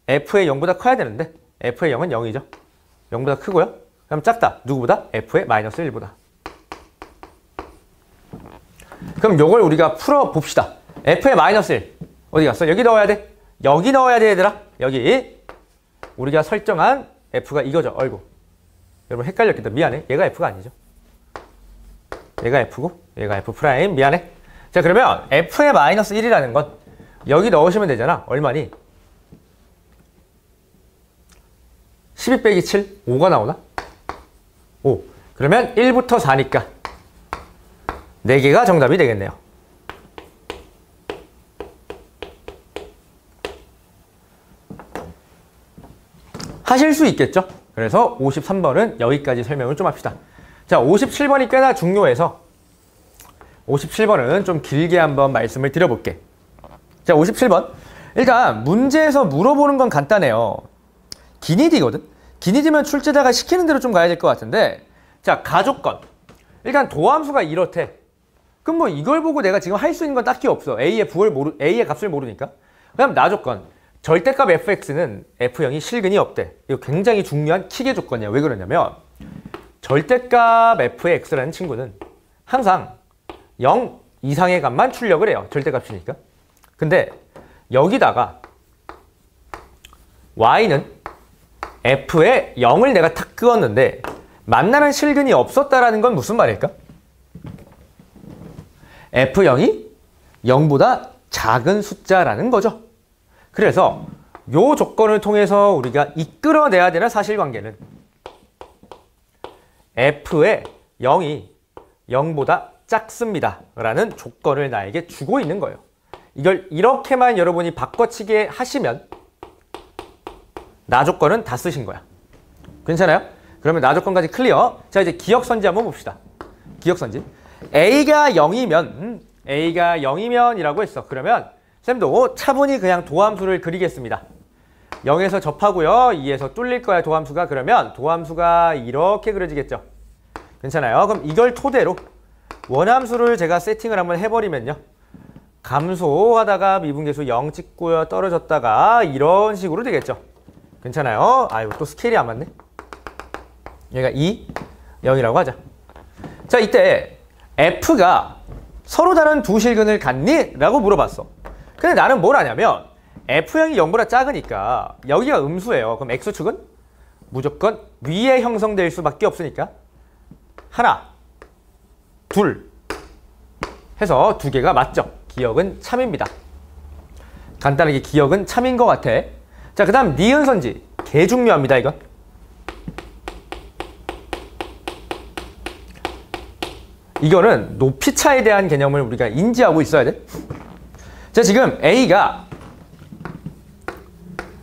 F의 0보다 커야 되는데 F의 0은 0이죠. 0보다 크고요. 그럼 작다. 누구보다? F의 마이너스 1보다. 그럼 요걸 우리가 풀어봅시다. F의 마이너스 1 어디 갔어? 여기 넣어야 돼. 여기 넣어야 돼, 얘들아. 여기 우리가 설정한 F가 이거죠. 어이구, 여러분 헷갈렸겠다. 미안해. 얘가 F가 아니죠. 얘가 F고 얘가 F 프라임. 미안해. 자, 그러면 F의 마이너스 1이라는 건 여기 넣으시면 되잖아. 얼마니? 12 빼기 7 5가 나오나? 5. 그러면 1부터 4니까 4개가 정답이 되겠네요. 하실 수 있겠죠? 그래서 53번은 여기까지 설명을 좀 합시다. 자, 57번이 꽤나 중요해서 57번은 좀 길게 한번 말씀을 드려볼게. 자, 57번. 일단 문제에서 물어보는 건 간단해요. 기니디거든? 기니디면 출제자가 시키는 대로 좀 가야 될 것 같은데, 자, 가조건. 일단 도함수가 이렇대. 그럼 뭐 이걸 보고 내가 지금 할 수 있는 건 딱히 없어. A의 값을 모르니까. 그다음 나조건. 절대값 fx는 f0이 실근이 없대. 이거 굉장히 중요한 킥의 조건이야. 왜 그러냐면 절대값 f의 x라는 친구는 항상 0 이상의 값만 출력을 해요. 절대값이니까. 근데 여기다가 y는 f에 0을 내가 탁 그었는데 만나는 실근이 없었다라는 건 무슨 말일까? f0이 0보다 작은 숫자라는 거죠. 그래서 요 조건을 통해서 우리가 이끌어내야 되는 사실관계는 f의 0이 0보다 작습니다 라는 조건을 나에게 주고 있는 거예요. 이걸 이렇게만 여러분이 바꿔치기 하시면 나 조건은 다 쓰신 거야. 괜찮아요? 그러면 나 조건까지 클리어. 자, 이제 기억선지 한번 봅시다. 기억선지. A가 0이면 이라고 했어. 그러면 쌤도 차분히 그냥 도함수를 그리겠습니다. 0에서 접하고요. 2에서 뚫릴 거야, 도함수가. 그러면 도함수가 이렇게 그려지겠죠. 괜찮아요? 그럼 이걸 토대로 원함수를 제가 세팅을 한번 해버리면요. 감소하다가 미분계수 0 찍고요. 떨어졌다가 이런 식으로 되겠죠. 괜찮아요? 아유, 또 스케일이 안 맞네. 얘가 2, 0이라고 하자. 자, 이때 F가 서로 다른 두 실근을 갖니? 라고 물어봤어. 근데 나는 뭘 하냐면 F형이 0보다 작으니까 여기가 음수예요. 그럼 X축은 무조건 위에 형성될 수밖에 없으니까 하나, 둘 해서 두 개가 맞죠. 기억은 참입니다. 간단하게 기억은 참인 것 같아. 자, 그 다음 니은선지. 개 중요합니다, 이건. 이거는 높이차에 대한 개념을 우리가 인지하고 있어야 돼. 자, 지금 A가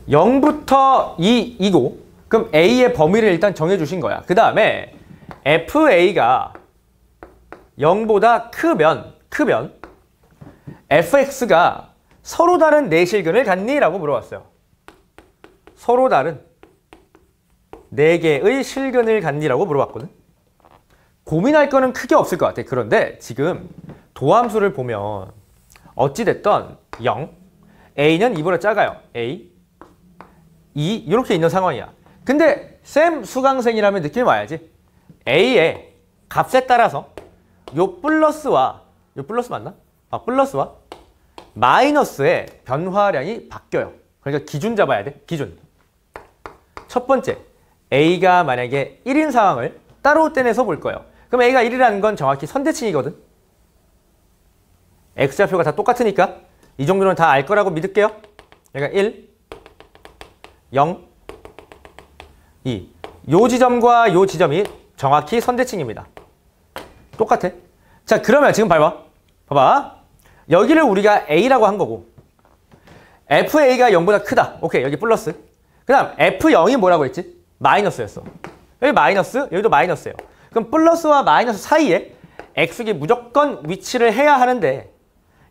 0부터 2이고 그럼 A의 범위를 일단 정해주신 거야. 그 다음에 FA가 0보다 크면 fx가 서로 다른 네 실근을 갖니? 라고 물어봤어요. 서로 다른 4개의 실근을 갖니? 라고 물어봤거든. 고민할 거는 크게 없을 것 같아. 그런데 지금 도함수를 보면 어찌됐던 0, a는 2보다 작아요. a, 2 이렇게 있는 상황이야. 근데 쌤 수강생이라면 느낌이 와야지. a의 값에 따라서 요 플러스와 요 플러스 맞나? 플러스와 마이너스의 변화량이 바뀌어요. 그러니까 기준 잡아야 돼. 기준. 첫 번째, A가 만약에 1인 상황을 따로 떼내서 볼 거예요. 그럼 A가 1이라는 건 정확히 선대칭이거든. X좌표가 다 똑같으니까 이 정도는 다 알 거라고 믿을게요. 그러니까 1, 0, 2. 요 지점과 요 지점이 정확히 선대칭입니다. 똑같아. 자, 그러면 지금 봐봐. 여기를 우리가 A라고 한 거고 FA가 0보다 크다. 오케이, 여기 플러스. 그 다음 F0이 뭐라고 했지? 마이너스였어. 여기 마이너스, 여기도 마이너스예요. 그럼 플러스와 마이너스 사이에 X축이 무조건 위치를 해야 하는데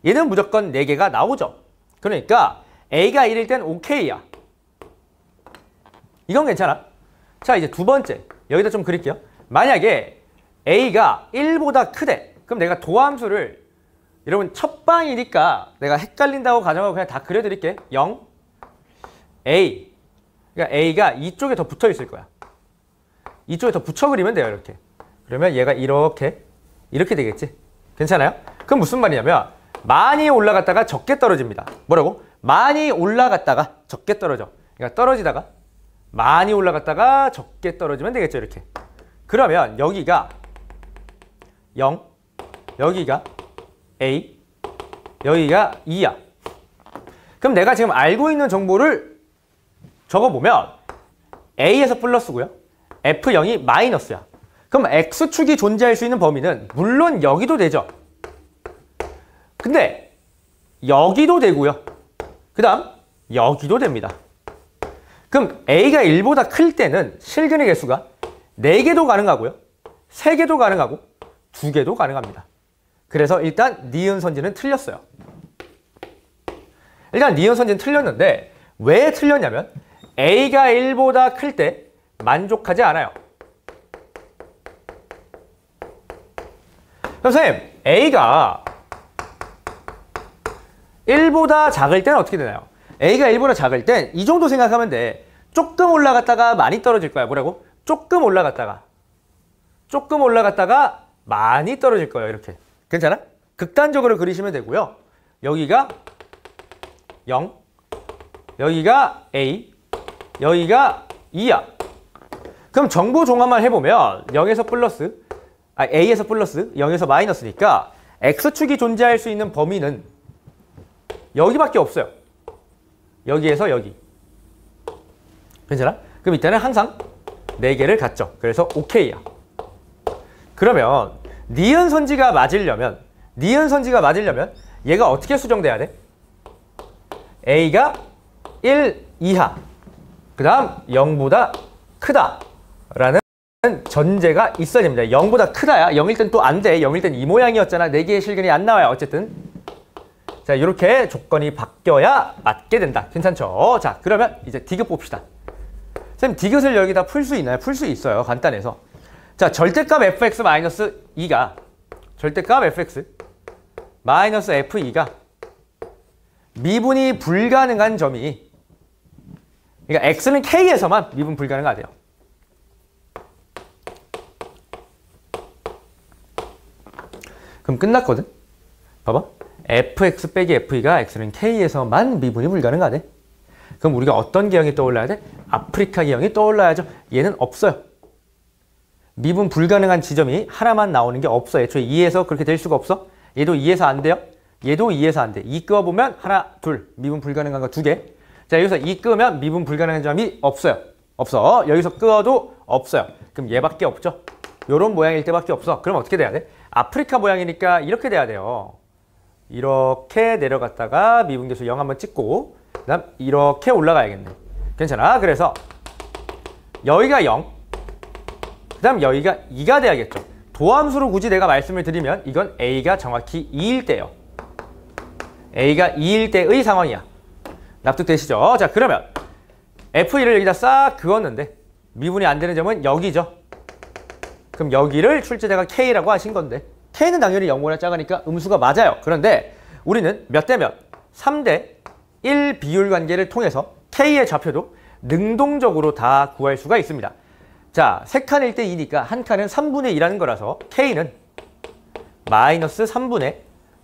얘는 무조건 4개가 나오죠. 그러니까 A가 1일 땐 오케이야. 이건 괜찮아. 자, 이제 두 번째. 여기다 좀 그릴게요. 만약에 A가 1보다 크대. 그럼 내가 도함수를 여러분 첫방이니까 내가 헷갈린다고 가정하고 그냥 다 그려드릴게. 0, A. 그러니까 A가 이쪽에 더 붙어 있을 거야. 이쪽에 더 붙여 그리면 돼요, 이렇게. 그러면 얘가 이렇게 되겠지. 괜찮아요? 그럼 무슨 말이냐면 많이 올라갔다가 적게 떨어집니다. 뭐라고? 많이 올라갔다가 적게 떨어져. 그러니까 떨어지다가 많이 올라갔다가 적게 떨어지면 되겠죠, 이렇게. 그러면 여기가 0, 여기가 A, 여기가 2야. 그럼 내가 지금 알고 있는 정보를 적어보면 A에서 플러스고요. F0이 마이너스야. 그럼 X축이 존재할 수 있는 범위는 물론 여기도 되죠. 근데 여기도 되고요. 그 다음 여기도 됩니다. 그럼 A가 1보다 클 때는 실근의 개수가 4개도 가능하고요. 3개도 가능하고 2개도 가능합니다. 그래서 일단 니은선지는 틀렸어요. 일단 니은선지는 틀렸는데 왜 틀렸냐면 A가 1보다 클 때 만족하지 않아요. 선생님, A가 1보다 작을 때는 어떻게 되나요? A가 1보다 작을 땐 이 정도 생각하면 돼. 조금 올라갔다가 많이 떨어질 거야. 뭐라고? 조금 올라갔다가 많이 떨어질 거예요. 이렇게. 괜찮아? 극단적으로 그리시면 되고요. 여기가 0, 여기가 A, 여기가 2야. 그럼 정보 종합만 해보면 0에서 플러스, A에서 플러스, 0에서 마이너스니까 X축이 존재할 수 있는 범위는 여기밖에 없어요. 여기에서 여기. 괜찮아? 그럼 이때는 항상 4개를 갖죠. 그래서 OK야. 그러면 니은선지가 맞으려면 얘가 어떻게 수정돼야 돼? A가 1 이하, 그 다음 0보다 크다 라는 전제가 있어야 됩니다. 0보다 크다야. 0일 땐 또 안 돼. 0일 땐 이 모양이었잖아. 4개의 실근이 안 나와요. 어쨌든. 자, 이렇게 조건이 바뀌어야 맞게 된다. 괜찮죠? 자, 그러면 이제 디귿 봅시다. 선생님, 디귿을 여기다 풀 수 있나요? 풀 수 있어요. 간단해서. 자, 절대값 fx-2가 절대값 fx 마이너스 f2가 미분이 불가능한 점이, 그러니까 x는 k에서만 미분 불가능하대요. 그럼 끝났거든? 봐봐. fx 빼기 f가 x는 k에서만 미분이 불가능하대. 그럼 우리가 어떤 기형이 떠올라야 돼? 아프리카 기형이 떠올라야죠. 얘는 없어요. 미분 불가능한 지점이 하나만 나오는 게 없어. 애초에 2에서 그렇게 될 수가 없어. 얘도 2에서 안 돼요. 얘도 2에서 안 돼. 2 끄어보면 하나, 둘. 미분 불가능한 거 2개. 자, 여기서 2 끄면 미분 불가능한 점이 없어요. 없어. 여기서 끄어도 없어요. 그럼 얘밖에 없죠. 요런 모양일 때밖에 없어. 그럼 어떻게 돼야 돼? 아프리카 모양이니까 이렇게 돼야 돼요. 이렇게 내려갔다가 미분계수 0 한번 찍고, 그 다음 이렇게 올라가야겠네. 괜찮아. 그래서 여기가 0, 그 다음 여기가 2가 돼야겠죠. 도함수로 굳이 내가 말씀을 드리면 이건 A가 정확히 2일 때예요. A가 2일 때의 상황이야. 납득되시죠? 자, 그러면 F1을 여기다 싹 그었는데 미분이 안 되는 점은 여기죠. 그럼 여기를 출제자가 K라고 하신 건데 K는 당연히 0보다 작으니까 음수가 맞아요. 그런데 우리는 몇 대 몇? 3대 1 비율 관계를 통해서 K의 좌표도 능동적으로 다 구할 수가 있습니다. 자, 3칸일 때 2니까 한 칸은 3분의 2라는 거라서 K는 마이너스 3분의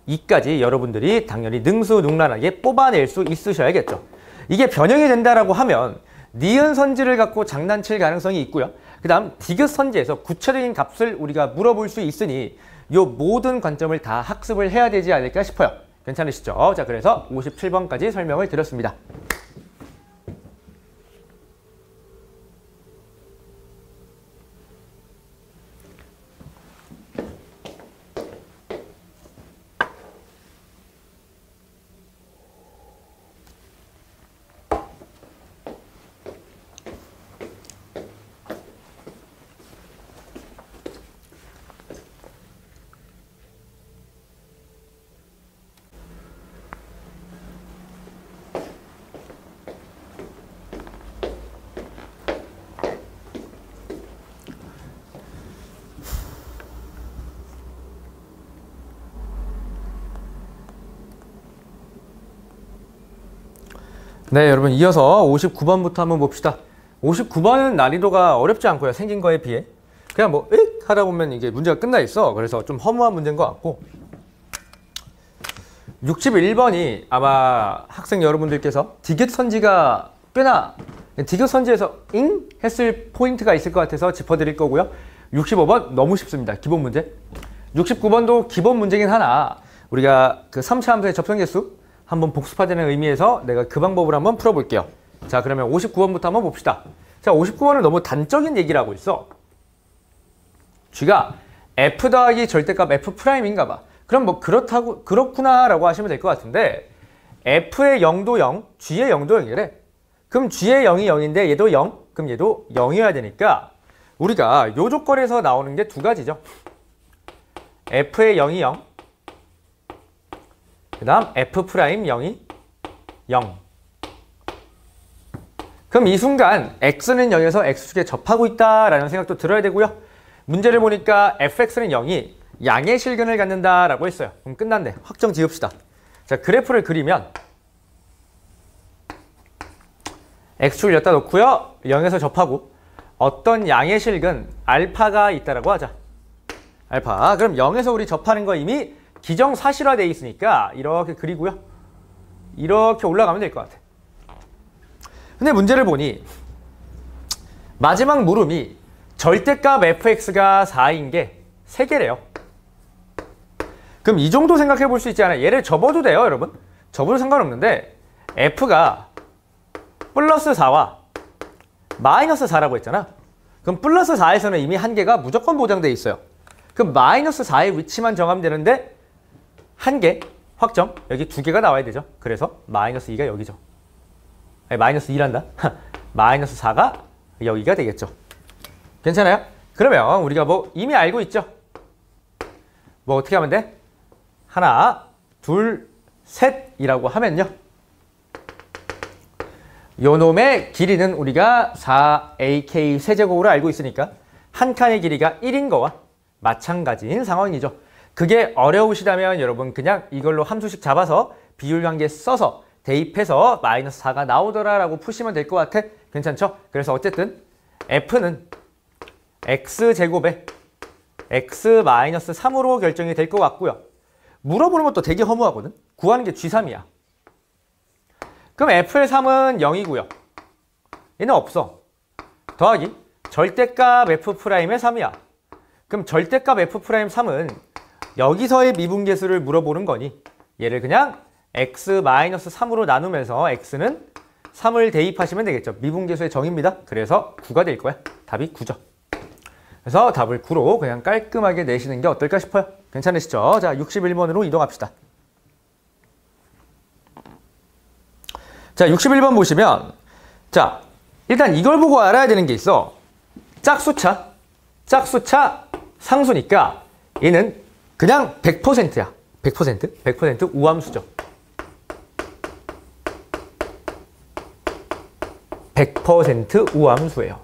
2까지 여러분들이 당연히 능수능란하게 뽑아낼 수 있으셔야겠죠. 이게 변형이 된다라고 하면 니은 선지를 갖고 장난칠 가능성이 있고요. 그 다음 디귿 선지에서 구체적인 값을 우리가 물어볼 수 있으니 이 모든 관점을 다 학습을 해야 되지 않을까 싶어요. 괜찮으시죠? 자, 그래서 57번까지 설명을 드렸습니다. 네, 여러분 이어서 59번부터 한번 봅시다. 59번은 난이도가 어렵지 않고요. 생긴 거에 비해. 그냥 뭐 익! 하다 보면 이게 문제가 끝나 있어. 그래서 좀 허무한 문제인 것 같고 61번이 아마 학생 여러분들께서 디귿 선지가 꽤나 디귿 선지에서 잉? 했을 포인트가 있을 것 같아서 짚어드릴 거고요. 65번 너무 쉽습니다. 기본 문제. 69번도 기본 문제긴 하나 우리가 그 3차 함수의 접선계수 한번 복습하자는 의미에서 내가 그 방법을 한번 풀어볼게요. 자, 그러면 59번부터 한번 봅시다. 자, 59번은 너무 단적인 얘기를 하고 있어. G가 F 더하기 절대값 F'인가 봐. 그럼 뭐 그렇구나 라고 하시면 될 것 같은데 F의 0도 0, G의 0도 0이래. 그럼 G의 0이 0인데 얘도 0? 그럼 얘도 0이어야 되니까 우리가 요 조건에서 나오는 게 두 가지죠. F의 0이 0, 그 다음 F' 0이 0. 그럼 이 순간 X는 0에서 X축에 접하고 있다라는 생각도 들어야 되고요. 문제를 보니까 fx는 0이 양의 실근을 갖는다라고 했어요. 그럼 끝났네. 확정 지읍시다. 자, 그래프를 그리면 X축을 여기다 놓고요. 0에서 접하고 어떤 양의 실근 알파가 있다라고 하자. 알파. 그럼 0에서 우리 접하는 거 이미 기정사실화되어 있으니까 이렇게 그리고요. 이렇게 올라가면 될 것 같아. 근데 문제를 보니 마지막 물음이 절대값 fx가 4인 게 3개래요. 그럼 이 정도 생각해 볼 수 있지 않아요? 얘를 접어도 돼요, 여러분. 접어도 상관없는데 f가 플러스 4와 마이너스 4라고 했잖아. 그럼 플러스 4에서는 이미 한계가 무조건 보장되어 있어요. 그럼 마이너스 4의 위치만 정하면 되는데 한계, 확정, 여기 2개가 나와야 되죠. 그래서 마이너스 2가 여기죠. 아니, 마이너스 2란다. 마이너스 4가 여기가 되겠죠. 괜찮아요? 그러면 우리가 뭐 이미 알고 있죠? 뭐 어떻게 하면 돼? 하나, 둘, 셋이라고 하면요. 요 놈의 길이는 우리가 4ak 세제곱으로 알고 있으니까 한 칸의 길이가 1인 거와 마찬가지인 상황이죠. 그게 어려우시다면 여러분 그냥 이걸로 함수식 잡아서 비율 관계 써서 대입해서 마이너스 4가 나오더라라고 푸시면 될 것 같아. 괜찮죠? 그래서 어쨌든 f는 x제곱에 x-3으로 결정이 될 것 같고요. 물어보는 것도 되게 허무하거든. 구하는 게 G3이야. 그럼 f의 3은 0이고요. 얘는 없어. 더하기 절대값 f'의 3이야. 그럼 절대값 f'3은 여기서의 미분계수를 물어보는 거니 얘를 그냥 x-3으로 나누면서 x는 3을 대입하시면 되겠죠. 미분계수의 정의입니다. 그래서 9가 될 거야. 답이 9죠. 그래서 답을 9로 그냥 깔끔하게 내시는 게 어떨까 싶어요. 괜찮으시죠? 자, 61번으로 이동합시다. 자, 61번 보시면 자, 일단 이걸 보고 알아야 되는 게 있어. 짝수차 상수니까 얘는 그냥 100%야. 100% 우함수죠. 100% 우함수예요.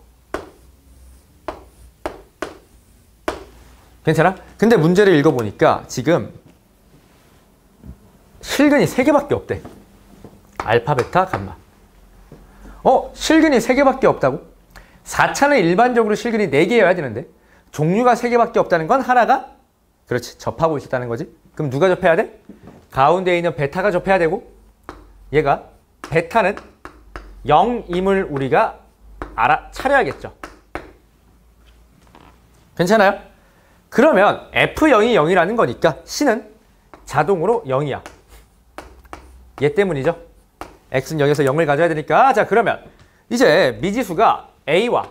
괜찮아? 근데 문제를 읽어보니까 지금 실근이 3개밖에 없대. 알파, 베타, 감마. 실근이 3개밖에 없다고? 4차는 일반적으로 실근이 4개여야 되는데 종류가 3개밖에 없다는 건 하나가 그렇지, 접하고 있었다는 거지. 그럼 누가 접해야 돼? 가운데에 있는 베타가 접해야 되고 얘가 베타는 0임을 우리가 알아차려야겠죠. 괜찮아요? 그러면 F0이 0이라는 거니까 C는 자동으로 0이야. 얘 때문이죠. X는 0에서 0을 가져야 되니까. 자, 그러면 이제 미지수가 A와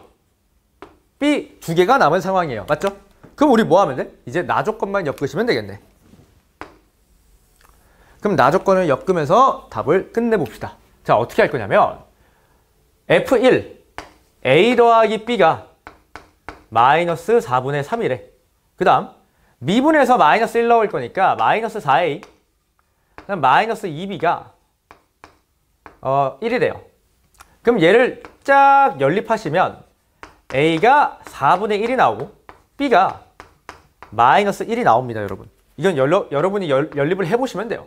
B 2개가 남은 상황이에요. 맞죠? 그럼 우리 뭐 하면 돼? 이제 나 조건만 엮으시면 되겠네. 그럼 나 조건을 엮으면서 답을 끝내봅시다. 자, 어떻게 할 거냐면 F1 A 더하기 B가 마이너스 4분의 3이래. 그 다음 미분에서 마이너스 1 넣을 거니까 마이너스 4A 그다음 마이너스 2B가 1이래요. 그럼 얘를 쫙 연립하시면 A가 4분의 1이 나오고 B가 마이너스 1이 나옵니다, 여러분. 이건 여러분이 연립을 해보시면 돼요.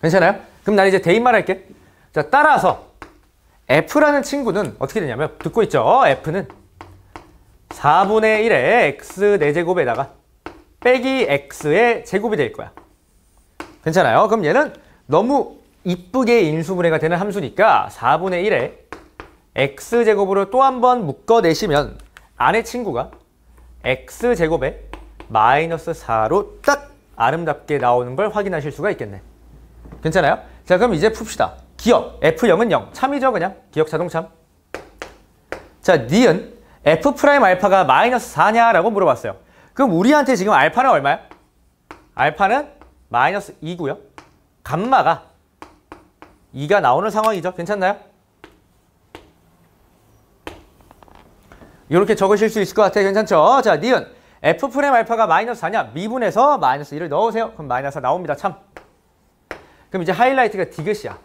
괜찮아요? 그럼 난 이제 대입만 할게. 자, 따라서 F라는 친구는 어떻게 되냐면 듣고 있죠? F는 4분의 1의 x 4제곱에다가 빼기 x의 제곱이 될 거야. 괜찮아요? 그럼 얘는 너무 이쁘게 인수분해가 되는 함수니까 4분의 1에 x제곱으로 또 한 번 묶어내시면 안의 친구가 x제곱에 마이너스 4로 딱 아름답게 나오는 걸 확인하실 수가 있겠네. 괜찮아요? 자, 그럼 이제 풉시다. 기억 F0은 0. 참이죠, 그냥. 기억 자동참. 자, 니은 F' 알파가 마이너스 4냐라고 물어봤어요. 그럼 우리한테 지금 알파는 얼마야? 알파는 마이너스 2고요. 감마가 2가 나오는 상황이죠. 괜찮나요? 이렇게 적으실 수 있을 것 같아요. 괜찮죠? 자, 니은 f 프라임 알파가 마이너스 4냐? 미분해서 마이너스 1을 넣으세요. 그럼 마이너스 4 나옵니다. 참. 그럼 이제 하이라이트가 디귿이야.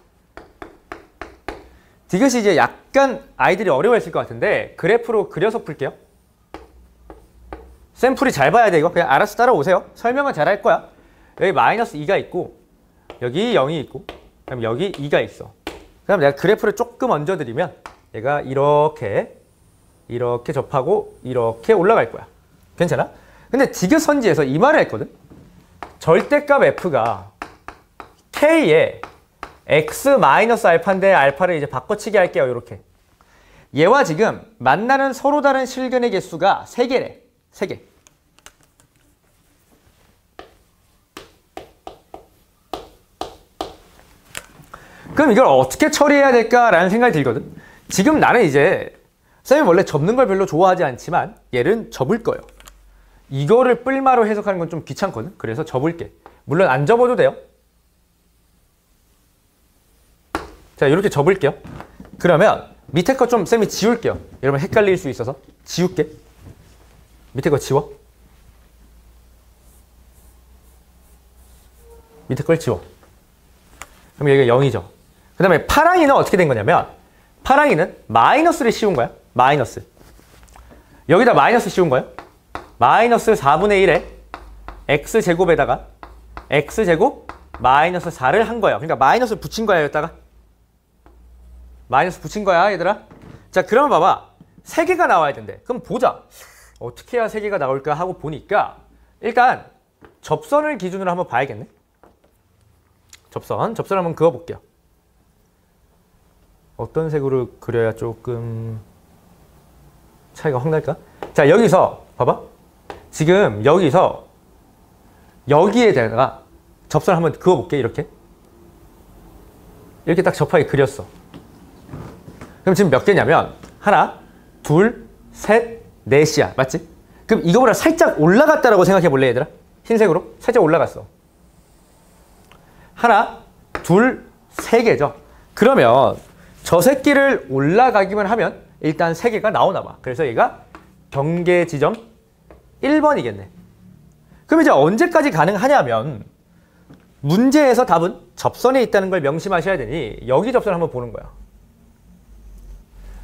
디귿이 이제 약간 아이들이 어려워했을 것 같은데 그래프로 그려서 풀게요. 샘플이 잘 봐야 돼. 이거 그냥 알아서 따라오세요. 설명은 잘 할 거야. 여기 마이너스 2가 있고 여기 0이 있고 그럼 여기 2가 있어. 그럼 내가 그래프를 조금 얹어드리면 얘가 이렇게 접하고 이렇게 올라갈 거야. 괜찮아? 근데 디귿 선지에서 이 말을 했거든. 절대값 f가 k에 x-알파인데 알파를 이제 바꿔치기 할게요. 이렇게. 얘와 지금 만나는 서로 다른 실근의 개수가 3개래. 3개. 그럼 이걸 어떻게 처리해야 될까라는 생각이 들거든. 지금 나는 이제 쌤이 원래 접는 걸 별로 좋아하지 않지만 얘는 접을 거예요. 이거를 뿔마로 해석하는 건 좀 귀찮거든. 그래서 접을게. 물론 안 접어도 돼요. 자, 이렇게 접을게요. 그러면 밑에 거 좀 쌤이 지울게요. 여러분 헷갈릴 수 있어서 지울게. 밑에 거 지워. 밑에 걸 지워. 그럼 여기가 0이죠. 그 다음에 파랑이는 어떻게 된 거냐면 파랑이는 마이너스를 씌운 거야. 마이너스. 여기다 마이너스 씌운 거예요. 마이너스 4분의 1에 x제곱에다가 x제곱 마이너스 4를 한 거예요. 그러니까 마이너스 붙인 거야. 여기다가. 마이너스 붙인 거야 얘들아. 자, 그러면 봐봐. 3개가 나와야 된대. 그럼 보자. 어떻게 해야 3개가 나올까 하고 보니까 일단 접선을 기준으로 한번 봐야겠네. 접선 한번 그어볼게요. 어떤 색으로 그려야 조금 차이가 확 날까? 자, 여기서 봐봐. 지금 여기서 여기에다가 접선을 한번 그어볼게. 이렇게 딱 접하게 그렸어. 그럼 지금 몇 개냐면 하나, 둘, 셋, 넷이야. 맞지? 그럼 이거보다 살짝 올라갔다라고 생각해 볼래 얘들아? 흰색으로 살짝 올라갔어. 하나, 둘, 세 개죠. 그러면 저 새끼를 올라가기만 하면 일단 3개가 나오나 봐. 그래서 얘가 경계 지점 1번이겠네. 그럼 이제 언제까지 가능하냐면 문제에서 답은 접선에 있다는 걸 명심하셔야 되니 여기 접선을 한번 보는 거야.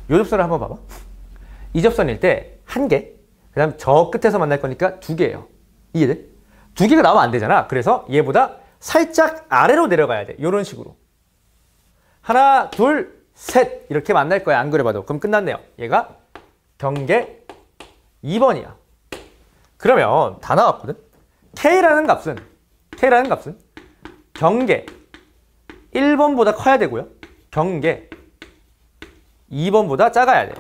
이 접선을 한번 봐봐. 이 접선일 때 1개, 그 다음 저 끝에서 만날 거니까 2개예요. 이해돼? 2개가 나오면 안 되잖아. 그래서 얘보다 살짝 아래로 내려가야 돼. 이런 식으로. 하나, 둘, 셋 이렇게 만날 거야. 안 그려봐도. 그럼 끝났네요. 얘가 경계 2번이야. 그러면 다 나왔거든. K라는 값은 경계 1번보다 커야 되고요. 경계 2번보다 작아야 돼.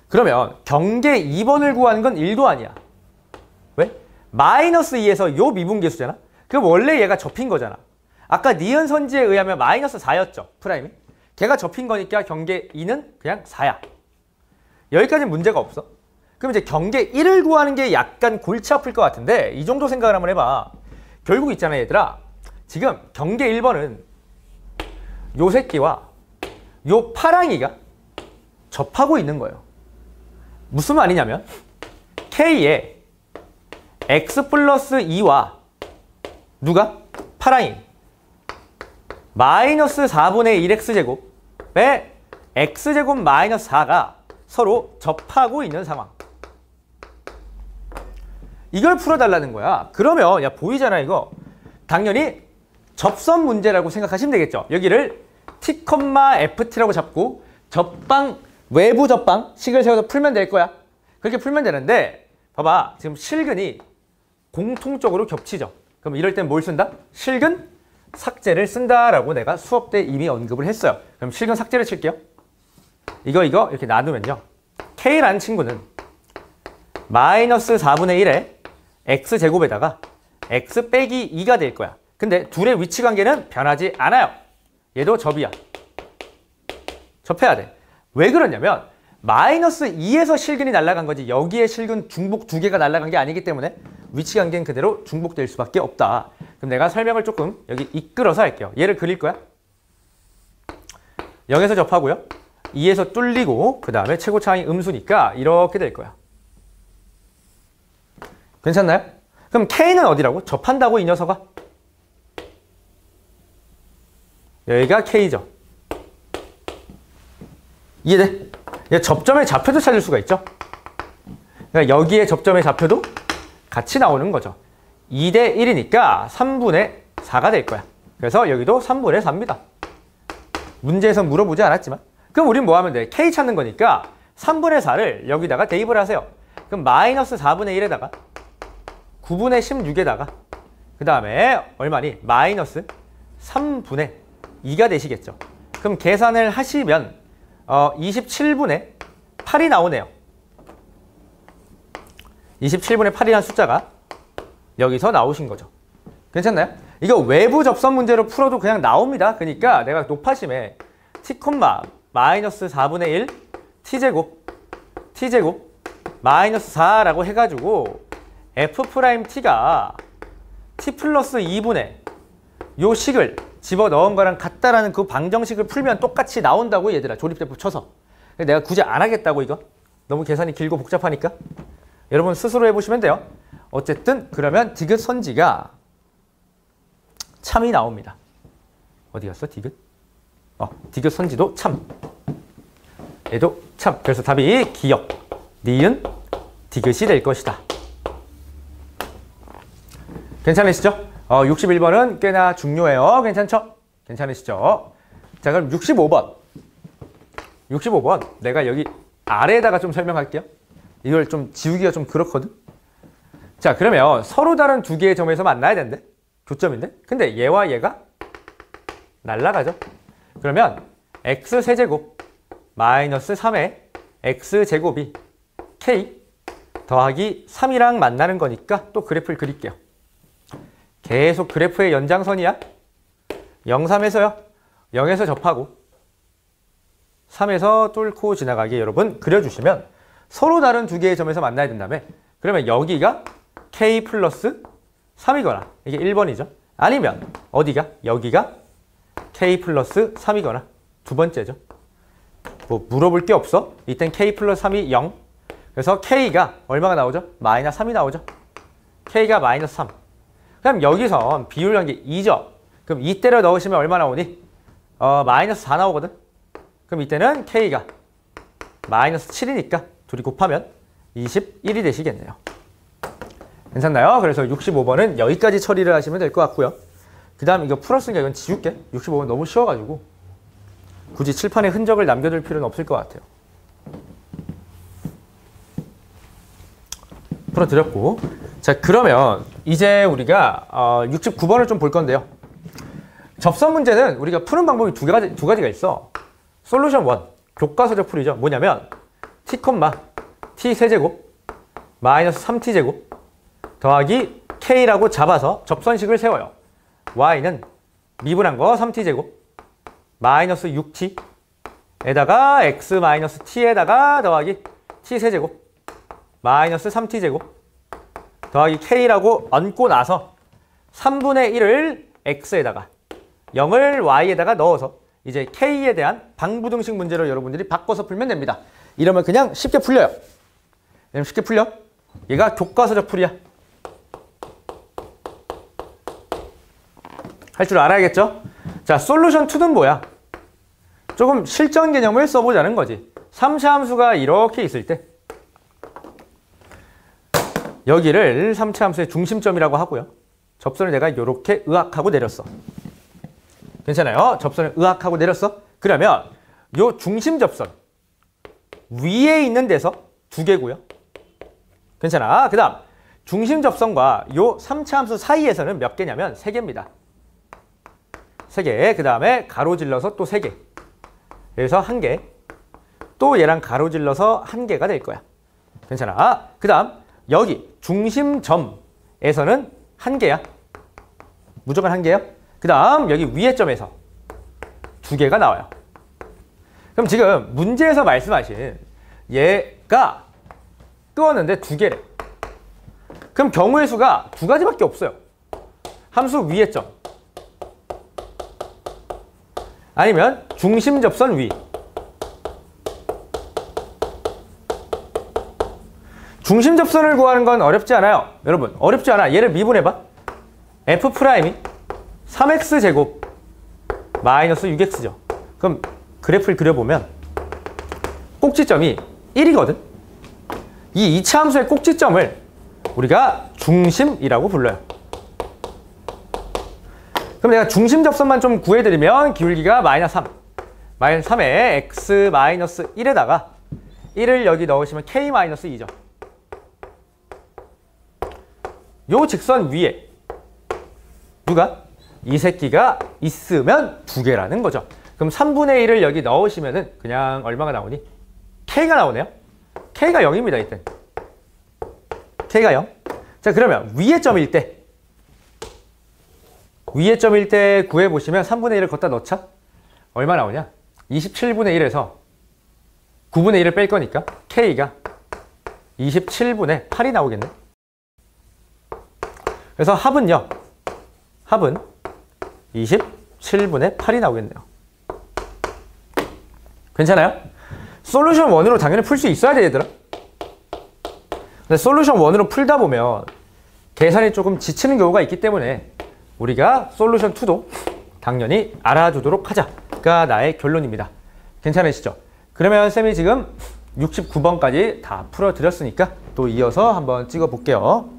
그러면 경계 2번을 구하는 건 1도 아니야. 왜? 마이너스 2에서 요 미분계수잖아. 그럼 원래 얘가 접힌 거잖아. 아까 니은 선지에 의하면 마이너스 4였죠. 프라임이. 걔가 접힌 거니까 경계 2는 그냥 4야. 여기까지는 문제가 없어. 그럼 이제 경계 1을 구하는 게 약간 골치 아플 것 같은데 이 정도 생각을 한번 해봐. 결국 있잖아 얘들아. 지금 경계 1번은 요 새끼와 요 파랑이가 접하고 있는 거예요. 무슨 말이냐면 K에 x 플러스 2와 누가? 파랑이 마이너스 4분의 1x제곱에 x제곱 마이너스 4가 서로 접하고 있는 상황. 이걸 풀어달라는 거야. 그러면 야 보이잖아 이거. 당연히 접선 문제라고 생각하시면 되겠죠. 여기를 t, ft라고 잡고 접방, 외부 접방 식을 세워서 풀면 될 거야. 그렇게 풀면 되는데 봐봐. 지금 실근이 공통적으로 겹치죠. 그럼 이럴 땐 뭘 쓴다? 실근 삭제를 쓴다라고 내가 수업 때 이미 언급을 했어요. 그럼 실근 삭제를 칠게요. 이거 이렇게 나누면요. K라는 친구는 마이너스 4분의 1에 x제곱에다가 x 빼기 2가 될 거야. 근데 둘의 위치 관계는 변하지 않아요. 얘도 접이야. 접해야 돼. 왜 그러냐면 마이너스 2에서 실근이 날아간 거지 여기에 실근 중복 2개가 날아간 게 아니기 때문에 위치 관계는 그대로 중복될 수밖에 없다. 그럼 내가 설명을 조금 여기 이끌어서 할게요. 얘를 그릴 거야. 0에서 접하고요. 2에서 뚫리고 그 다음에 최고차항이 음수니까 이렇게 될 거야. 괜찮나요? 그럼 K는 어디라고? 접한다고 이 녀석아? 여기가 K죠. 이해돼? 접점의 좌표도 찾을 수가 있죠. 그러니까 여기에 접점의 좌표도 같이 나오는 거죠. 2대 1이니까 3분의 4가 될 거야. 그래서 여기도 3분의 4입니다. 문제에서 물어보지 않았지만. 그럼 우린 뭐 하면 돼? K 찾는 거니까 3분의 4를 여기다가 대입을 하세요. 그럼 마이너스 4분의 1에다가 9분의 16에다가 그 다음에 얼마니? 마이너스 3분의 2가 되시겠죠. 그럼 계산을 하시면 27분의 8이 나오네요. 27분의 8이라는 숫자가 여기서 나오신 거죠. 괜찮나요? 이거 외부 접선 문제로 풀어도 그냥 나옵니다. 그러니까 내가 높아심에 t, 마이너스 4분의 1 t제곱 마이너스 4라고 해가지고 f't가 t 플러스 2분의 요 식을 집어넣은 거랑 같다라는 그 방정식을 풀면 똑같이 나온다고 얘들아. 조립대표 쳐서. 내가 굳이 안 하겠다고 이거. 너무 계산이 길고 복잡하니까. 여러분 스스로 해보시면 돼요. 어쨌든 그러면 디귿 선지가 참이 나옵니다. 어디 갔어 디귿? 디귿 선지도 참. 얘도 참. 그래서 답이 기역, 니은, 디귿이 될 것이다. 괜찮으시죠? 61번은 꽤나 중요해요. 괜찮죠? 괜찮으시죠? 자, 그럼 65번. 65번. 내가 여기 아래에다가 좀 설명할게요. 이걸 좀 지우기가 좀 그렇거든? 자, 그러면 서로 다른 두 개의 점에서 만나야 된대. 교점인데? 근데 얘와 얘가 날라가죠? 그러면 x세제곱 마이너스 3의 x제곱이 k 더하기 3이랑 만나는 거니까 또 그래프를 그릴게요. 계속 그래프의 연장선이야. 0, 3에서요. 0에서 접하고 3에서 뚫고 지나가게 여러분 그려주시면 서로 다른 두 개의 점에서 만나야 된다며. 그러면 여기가 k 플러스 3이거나 이게 1번이죠. 아니면 어디가? 여기가 k 플러스 3이거나 두 번째죠. 뭐 물어볼 게 없어. 이땐 k 플러스 3이 0. 그래서 k가 얼마가 나오죠? 마이너스 3이 나오죠. k가 마이너스 3. 그럼 여기서 비율관계 2죠. 그럼 2 때려 넣으시면 얼마 나오니? 마이너스 4 나오거든. 그럼 이때는 k가 마이너스 7이니까 둘이 곱하면 21이 되시겠네요. 괜찮나요? 그래서 65번은 여기까지 처리를 하시면 될 것 같고요. 그 다음 이거 풀었으니까 이건 지울게. 65번 너무 쉬워가지고 굳이 칠판에 흔적을 남겨둘 필요는 없을 것 같아요. 풀어드렸고. 자, 그러면 이제 우리가 69번을 좀 볼 건데요. 접선 문제는 우리가 푸는 방법이 두 가지가 있어. 솔루션 1, 교과서적 풀이죠. 뭐냐면 t, t 세제곱 마이너스 3t제곱 더하기 k라고 잡아서 접선식을 세워요. y는 미분한 거 3t제곱 마이너스 6t에다가 x 마이너스 t에다가 더하기 t 세제곱 마이너스 3t제곱 더하기 k라고 얹고 나서 3분의 1을 x에다가 0을 y에다가 넣어서 이제 k에 대한 방부등식 문제로 여러분들이 바꿔서 풀면 됩니다. 이러면 그냥 쉽게 풀려요. 쉽게 풀려. 얘가 교과서적 풀이야. 할 줄 알아야겠죠? 자, 솔루션 2는 뭐야? 조금 실전 개념을 써보자는 거지. 3차 함수가 이렇게 있을 때 여기를 3차 함수의 중심점이라고 하고요. 접선을 내가 이렇게 의학하고 내렸어. 괜찮아요? 접선을 의학하고 내렸어? 그러면 요 중심 접선 위에 있는 데서 두 개고요. 괜찮아? 그 다음 중심 접선과 요 3차 함수 사이에서는 몇 개냐면 3개입니다. 3개. 그 다음에 가로질러서 또 3개. 그래서 1개. 또 얘랑 가로질러서 1개가 될 거야. 괜찮아? 그 다음 여기 중심점에서는 1개야. 무조건 1개요. 그 다음 여기 위에 점에서 2개가 나와요. 그럼 지금 문제에서 말씀하신 얘가 끄었는데 2개래. 그럼 경우의 수가 2가지밖에 없어요. 함수 위에 점 아니면 중심 접선 위. 중심 접선을 구하는 건 어렵지 않아요. 여러분, 어렵지 않아. 얘를 미분해봐. F'이 3x제곱 마이너스 6x죠. 그럼 그래프를 그려보면 꼭지점이 1이거든. 이 이차 함수의 꼭지점을 우리가 중심이라고 불러요. 그럼 내가 중심 접선만 좀 구해드리면 기울기가 마이너스 3. 마이너스 3에 x 마이너스 1에다가 1을 여기 넣으시면 k 마이너스 2죠. 요 직선 위에 누가? 이 새끼가 있으면 2개라는 거죠. 그럼 3분의 1을 여기 넣으시면은 그냥 얼마가 나오니? k가 나오네요. k가 0입니다. 이때 k가 0. 자, 그러면 위의 점일 때 구해보시면 3분의 1을 걷다 넣자. 얼마 나오냐? 27분의 1에서 9분의 1을 뺄 거니까 k가 27분의 8이 나오겠네. 그래서 합은요. 합은 27분의 8이 나오겠네요. 괜찮아요? 솔루션 1으로 당연히 풀 수 있어야 돼, 얘들아. 근데 솔루션 1으로 풀다 보면 계산이 조금 지치는 경우가 있기 때문에 우리가 솔루션 2도 당연히 알아두도록 하자가 나의 결론입니다. 괜찮으시죠? 그러면 쌤이 지금 69번까지 다 풀어드렸으니까 또 이어서 한번 찍어볼게요.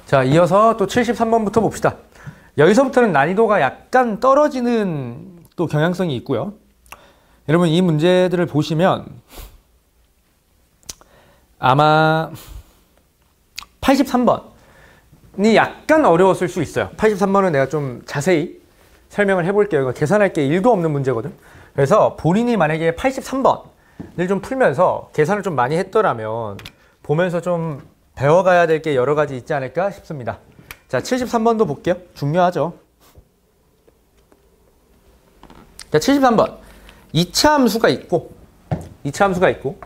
자, 이어서 또 73번부터 봅시다. 여기서부터는 난이도가 약간 떨어지는 또 경향성이 있고요. 여러분, 이 문제들을 보시면 아마 83번이 약간 어려웠을 수 있어요. 83번은 내가 좀 자세히 설명을 해볼게요. 이거 계산할 게 1도 없는 문제거든. 그래서 본인이 만약에 83번을 좀 풀면서 계산을 좀 많이 했더라면 보면서 좀 배워가야 될 게 여러 가지 있지 않을까 싶습니다. 자, 73번도 볼게요. 중요하죠. 자, 73번. 2차 함수가 있고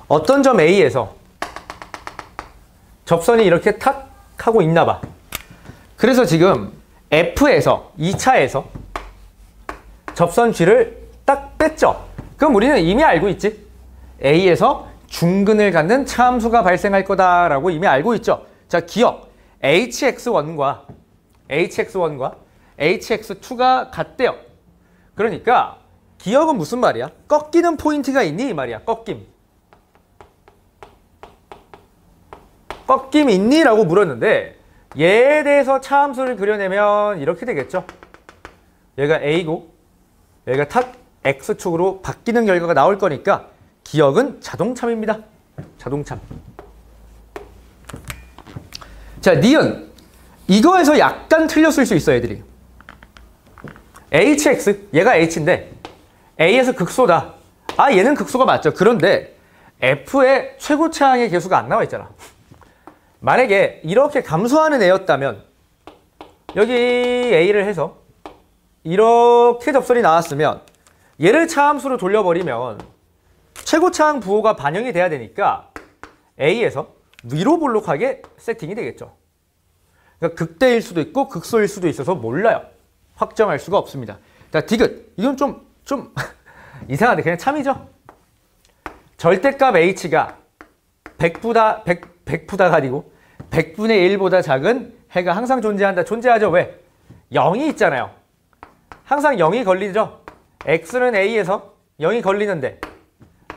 어떤 점 A에서 접선이 이렇게 탁 하고 있나 봐. 그래서 지금 F에서 2차에서 접선 G를 딱 뺐죠. 그럼 우리는 이미 알고 있지. A에서 중근을 갖는 차함수가 발생할 거다라고 이미 알고 있죠. 자, 기억. hx1과 hx2가 같대요. 그러니까 기억은 무슨 말이야? 꺾이는 포인트가 있니? 이 말이야. 꺾임 있니? 라고 물었는데 얘에 대해서 차함수를 그려내면 이렇게 되겠죠. 얘가 a고 얘가 탁 x축으로 바뀌는 결과가 나올 거니까 기억은 자동참입니다. 자동참. 자, 니은. 이거에서 약간 틀렸을 수 있어, 애들이. hx, 얘가 h인데 a에서 극소다. 아, 얘는 극소가 맞죠. 그런데 f의 최고차항의 계수가 안 나와 있잖아. 만약에 이렇게 감소하는 애였다면 여기 a를 해서 이렇게 접선이 나왔으면 얘를 차함수로 돌려버리면 최고차항 부호가 반영이 돼야 되니까 A에서 위로 볼록하게 세팅이 되겠죠. 그러니까 극대일 수도 있고 극소일 수도 있어서 몰라요. 확정할 수가 없습니다. 자, 디귿. 이건 좀 이상한데 그냥 참이죠. 절대값 H가 100보다가 아니고 100분의 1보다 작은 해가 항상 존재한다. 존재하죠. 왜? 0이 있잖아요. 항상 0이 걸리죠. X는 A에서 0이 걸리는데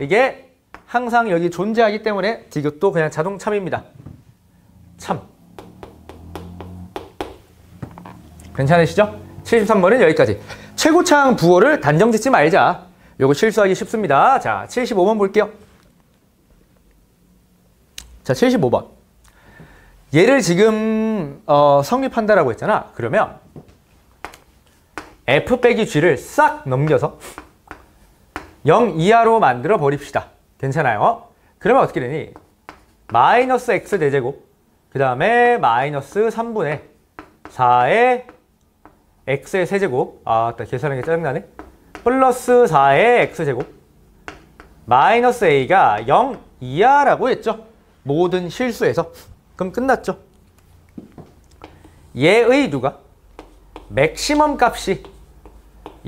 이게 항상 여기 존재하기 때문에 디귿도 그냥 자동 참입니다. 참. 괜찮으시죠? 73번은 여기까지. 최고차항 부호를 단정 짓지 말자. 요거 실수하기 쉽습니다. 자, 75번 볼게요. 자, 75번. 얘를 지금 성립한다라고 했잖아. 그러면 f 빼기 g를 싹 넘겨서 0 이하로 만들어 버립시다. 괜찮아요? 그러면 어떻게 되니? 마이너스 x 대제곱, 그 다음에 마이너스 3분의 4의 x의 세제곱, 계산하는 게 짜증나네. 플러스 4의 x제곱, 마이너스 a가 0 이하라고 했죠. 모든 실수에서. 그럼 끝났죠. 얘의 누가? 맥시멈 값이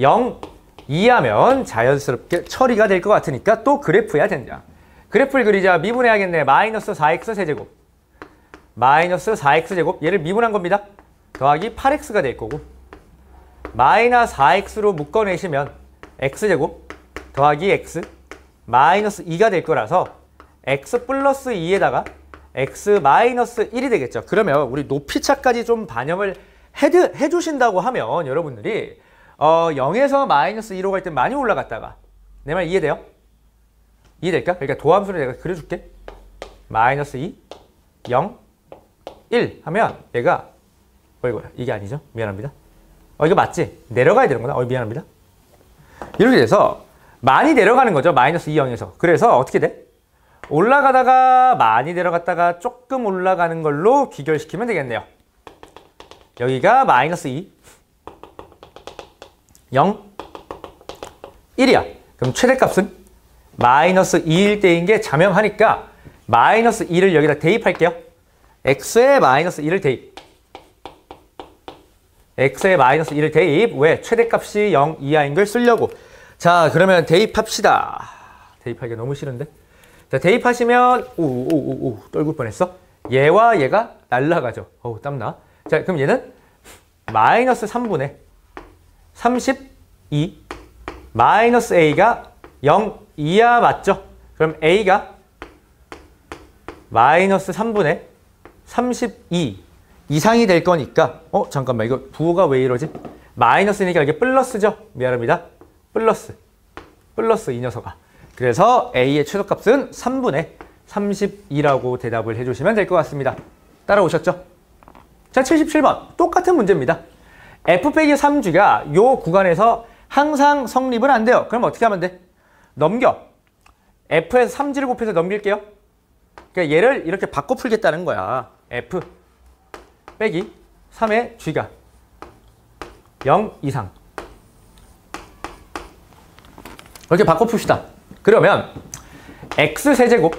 0 이하면 자연스럽게 처리가 될 것 같으니까 또 그래프해야 된다. 그래프를 그리자. 미분해야겠네. 마이너스 4x 세제곱, 마이너스 4x제곱, 얘를 미분한 겁니다. 더하기 8x가 될 거고, 마이너스 4x로 묶어내시면 x제곱 더하기 x 마이너스 2가 될 거라서 x 플러스 2에다가 x 마이너스 1이 되겠죠. 그러면 우리 높이차까지 좀 반영을 해주신다고 하면 여러분들이 0에서 마이너스 2로 갈 때 많이 올라갔다가, 내 말 이해돼요? 이해될까? 그러니까 도함수를 내가 그려줄게. 마이너스 2, 0, 1 하면 얘가 이게 아니죠? 미안합니다. 이거 맞지? 내려가야 되는구나. 미안합니다. 이렇게 돼서 많이 내려가는 거죠. 마이너스 2, 0에서. 그래서 어떻게 돼? 올라가다가 많이 내려갔다가 조금 올라가는 걸로 귀결시키면 되겠네요. 여기가 마이너스 2, 0, 1이야. 그럼 최대값은 마이너스 2일 때인 게 자명하니까 마이너스 2를 여기다 대입할게요. x에 마이너스 2를 대입. x에 마이너스 2를 대입. 왜? 최대값이 0 이하인 걸 쓰려고. 자, 그러면 대입합시다. 대입하기가 너무 싫은데. 자, 대입하시면 떨굴 뻔했어. 얘와 얘가 날라가죠. 땀나. 자, 그럼 얘는 마이너스 3분의 32 마이너스 a가 0 이하 맞죠? 그럼 a가 마이너스 3분의 32 이상이 될 거니까 잠깐만, 이거 부호가 왜 이러지? 마이너스니까 이게 플러스죠? 미안합니다. 플러스 이 녀석아. 그래서 a의 최소값은 3분의 32라고 대답을 해주시면 될 것 같습니다. 따라오셨죠? 자, 77번 똑같은 문제입니다. f 빼기 3g가 요 구간에서 항상 성립은 안 돼요. 그럼 어떻게 하면 돼? 넘겨. f에서 3g를 곱해서 넘길게요. 그러니까 얘를 이렇게 바꿔 풀겠다는 거야. f 빼기 3의 g가 0 이상. 이렇게 바꿔 풉시다. 그러면 x세제곱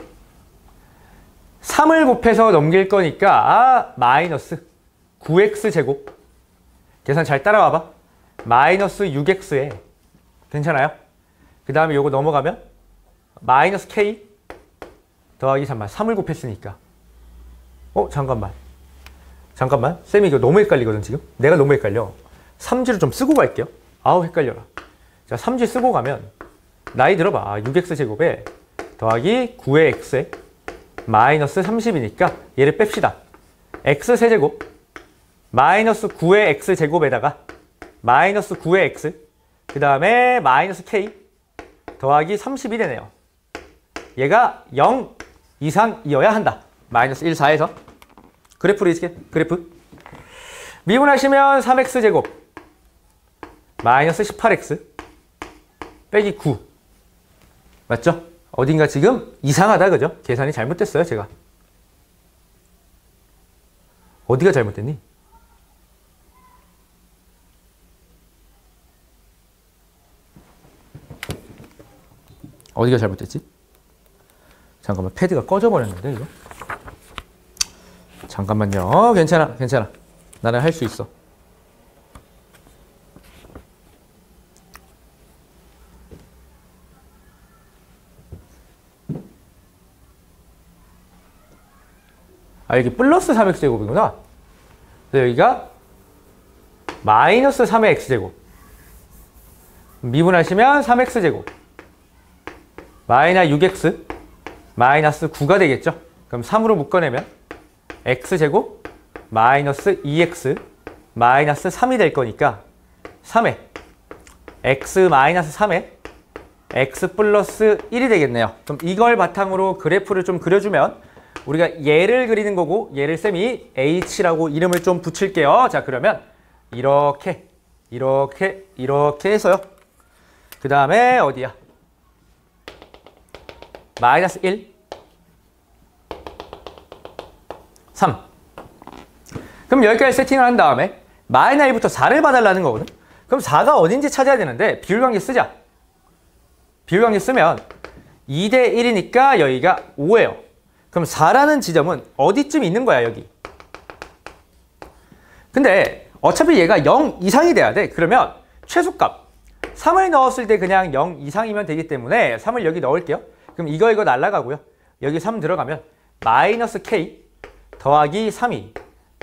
3을 곱해서 넘길 거니까 마이너스 9x제곱, 계산 잘 따라와봐. 마이너스 6x에, 괜찮아요? 그 다음에 요거 넘어가면 마이너스 k 더하기 3을 곱했으니까 잠깐만 쌤이 이거 너무 헷갈리거든. 지금 내가 너무 헷갈려. 3g를 좀 쓰고 갈게요. 헷갈려라. 자, 3g 쓰고 가면 나이 들어봐. 6x제곱에 더하기 9의 x에 마이너스 30이니까 얘를 뺍시다. x세제곱 마이너스 9의 x제곱에다가 마이너스 9의 x 그 다음에 마이너스 k 더하기 30이 되네요. 얘가 0 이상이어야 한다. 마이너스 1, 4에서 그래프로 이렇게 그래프 미분하시면 3x제곱 마이너스 18x 빼기 9 맞죠? 어딘가 지금 이상하다, 그죠? 계산이 잘못됐어요, 제가. 어디가 잘못됐니? 어디가 잘못됐지? 잠깐만, 패드가 꺼져버렸는데, 이거? 잠깐만요. 괜찮아. 나는 할 수 있어. 여기 플러스 3x제곱이구나. 여기가 마이너스 3의 x제곱. 미분하시면 3x제곱. 마이너스 6x 마이너스 9가 되겠죠. 그럼 3으로 묶어내면 x제곱 마이너스 2x 마이너스 3이 될 거니까 3에 x 마이너스 3에 x 플러스 1이 되겠네요. 그럼 이걸 바탕으로 그래프를 좀 그려주면 우리가 얘를 그리는 거고, 얘를 쌤이 h라고 이름을 좀 붙일게요. 자, 그러면 이렇게 이렇게 해서요. 그 다음에 어디야? 마이너스 1, 3. 그럼 여기까지 세팅을 한 다음에 마이너스 1부터 4를 봐달라는 거거든. 그럼 4가 어딘지 찾아야 되는데 비율관계 쓰자. 비율관계 쓰면 2대 1이니까 여기가 5예요. 그럼 4라는 지점은 어디쯤 있는 거야, 여기. 근데 어차피 얘가 0 이상이 돼야 돼. 그러면 최소값 3을 넣었을 때 그냥 0 이상이면 되기 때문에 3을 여기 넣을게요. 그럼 이거 날라가고요. 여기 3 들어가면 마이너스 k 더하기 3이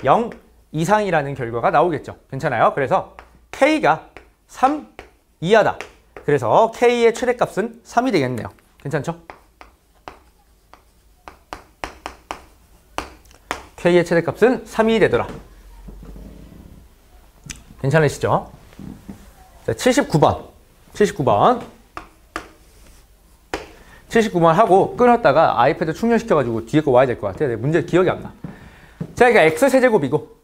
0 이상이라는 결과가 나오겠죠. 괜찮아요? 그래서 k가 3 이하다. 그래서 k의 최대값은 3이 되겠네요. 괜찮죠? k의 최대값은 3이 되더라. 괜찮으시죠? 자, 79번 하고 끊었다가 아이패드 충전시켜가지고 뒤에 거 와야 될 것 같아요. 네, 문제 기억이 안 나. 자, 이게 x세제곱이고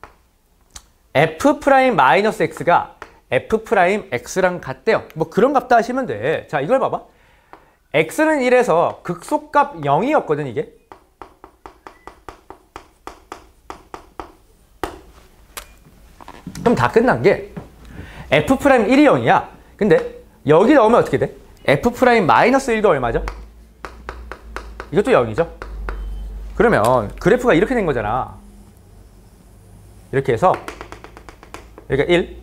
f'-x가 f'x랑 같대요. 뭐 그런 값다 하시면 돼. 자, 이걸 봐봐. x는 1에서 극소값 0이었거든, 이게. 그럼 다 끝난 게 f'1이 0이야. 근데 여기 넣으면 어떻게 돼? f'-1가 얼마죠? 이것도 0이죠. 그러면 그래프가 이렇게 된 거잖아. 이렇게 해서 여기가 1,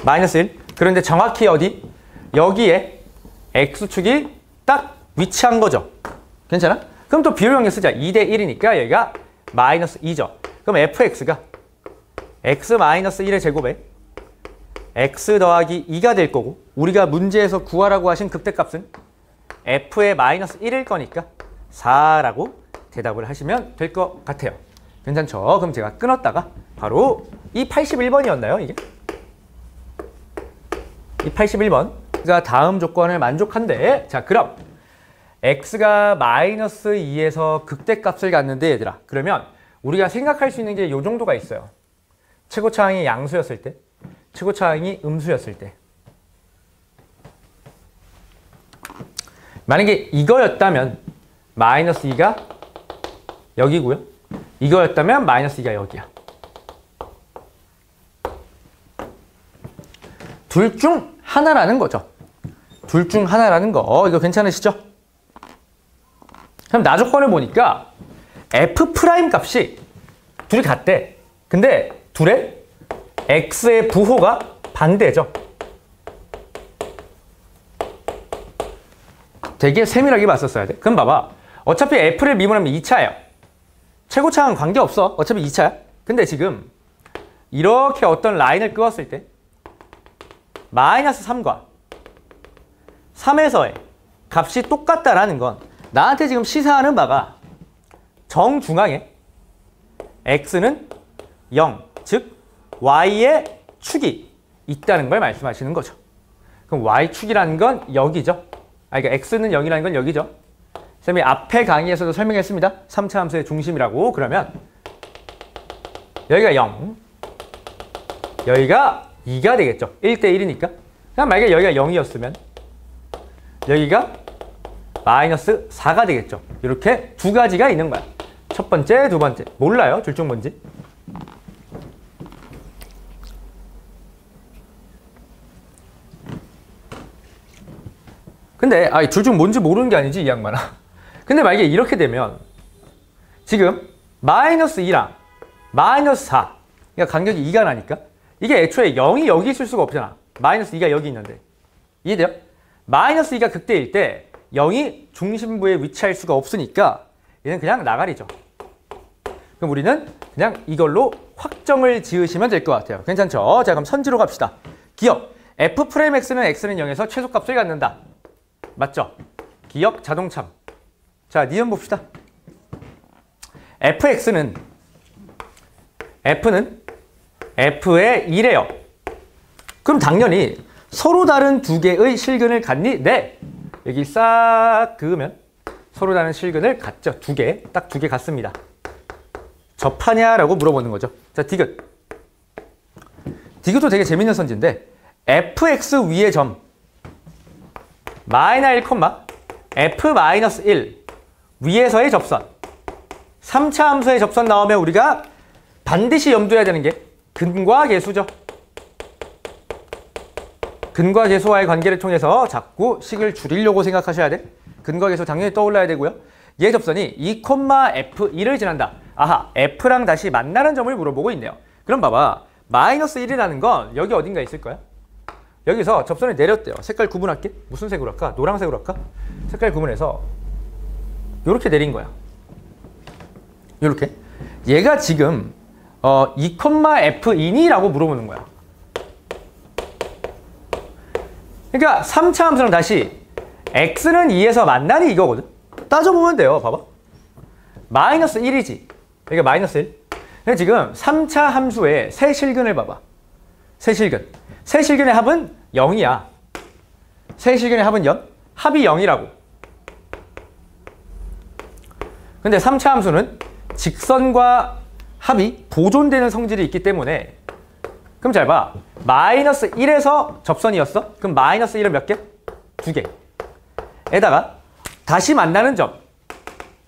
마이너스 1. 그런데 정확히 어디? 여기에 x축이 딱 위치한 거죠. 괜찮아? 그럼 또 비율관계 쓰자. 2대 1이니까 여기가 마이너스 2죠. 그럼 fx가 x-1의 제곱에 x 더하기 2가 될 거고, 우리가 문제에서 구하라고 하신 극대값은 f의 마이너스 1일 거니까 4라고 대답을 하시면 될 것 같아요. 괜찮죠? 그럼 제가 끊었다가 바로 이 81번이었나요? 이게? 이 81번가 다음 조건을 만족한대. 자, 그럼 x가 마이너스 2에서 극대값을 갖는데, 얘들아, 그러면 우리가 생각할 수 있는 게 이 정도가 있어요. 최고차항이 양수였을 때, 최고차항이 음수였을 때. 만약에 이거였다면 마이너스 2가 여기고요. 이거였다면 마이너스 2가 여기야. 둘 중 하나라는 거죠. 둘 중 하나라는 거. 이거 괜찮으시죠? 그럼 나조건을 보니까 f' 값이 둘이 같대. 근데 둘의 x의 부호가 반대죠. 되게 세밀하게 봤었어야 돼. 그럼 봐봐. 어차피 f를 미분하면 2차예요. 최고차항은 관계없어. 어차피 2차야. 근데 지금 이렇게 어떤 라인을 그었을 때 마이너스 3과 3에서의 값이 똑같다라는 건 나한테 지금 시사하는 바가 정중앙에 x는 0, 즉 y의 축이 있다는 걸 말씀하시는 거죠. 그럼 y축이라는 건 여기죠. 그러니까 x는 0이라는 건 여기죠. 쌤이 앞에 강의에서도 설명했습니다. 3차 함수의 중심이라고. 그러면 여기가 0, 여기가 2가 되겠죠. 1대 1이니까. 그냥 만약에 여기가 0이었으면 여기가 마이너스 4가 되겠죠. 이렇게 두 가지가 있는 거야. 첫 번째, 두 번째. 몰라요. 둘 중 뭔지. 근데 둘 중 뭔지 모르는 게 아니지, 이 양반아. 근데 만약에 이렇게 되면 지금 마이너스 2랑 마이너스 4, 그러니까 간격이 2가 나니까 이게 애초에 0이 여기 있을 수가 없잖아. 마이너스 2가 여기 있는데. 이해돼요? 마이너스 2가 극대일 때 0이 중심부에 위치할 수가 없으니까 얘는 그냥 나가리죠. 그럼 우리는 그냥 이걸로 확정을 지으시면 될 것 같아요. 괜찮죠? 자, 그럼 선지로 갑시다. 기억, f'x는 x는 0에서 최소값을 갖는다. 맞죠? 기억 자동참. 자, 니은 봅시다. fx는 f는 f의 1이에요. 그럼 당연히 서로 다른 두 개의 실근을 갖니? 네. 여기 싹 그으면 서로 다른 실근을 갖죠. 두 개. 딱 두 개 같습니다. 접하냐라고 물어보는 거죠. 자, 디귿. 이것도 되게 재밌는 선지인데 fx 위의 점 마이너 1, f-1 위에서의 접선 3차 함수의 접선 나오면 우리가 반드시 염두해야 되는 게 근과 계수죠. 근과 계수와의 관계를 통해서 자꾸 식을 줄이려고 생각하셔야 돼. 근과 계수 당연히 떠올라야 되고요. 얘 접선이 2, f2를 지난다. 아하, f랑 다시 만나는 점을 물어보고 있네요. 그럼 봐봐. 마이너스 1이라는 건 여기 어딘가 있을 거야. 여기서 접선을 내렸대요. 색깔 구분할게. 무슨 색으로 할까? 노란색으로 할까? 색깔 구분해서 이렇게 내린 거야. 이렇게. 얘가 지금 2, f2니라고 물어보는 거야. 그러니까 3차 함수랑 다시 x는 2에서 만나니 이거거든. 따져보면 돼요. 봐봐. 마이너스 1이지. 이게 마이너스 1. 근데 지금 3차 함수의 세실근을 봐봐. 세실근. 세실근의 합은 0이야. 세실근의 합은 0. 합이 0이라고. 근데 3차 함수는 직선과 합이 보존되는 성질이 있기 때문에 그럼 잘 봐. 마이너스 1에서 접선이었어? 그럼 마이너스 1은 몇 개? 2개. 에다가 다시 만나는 점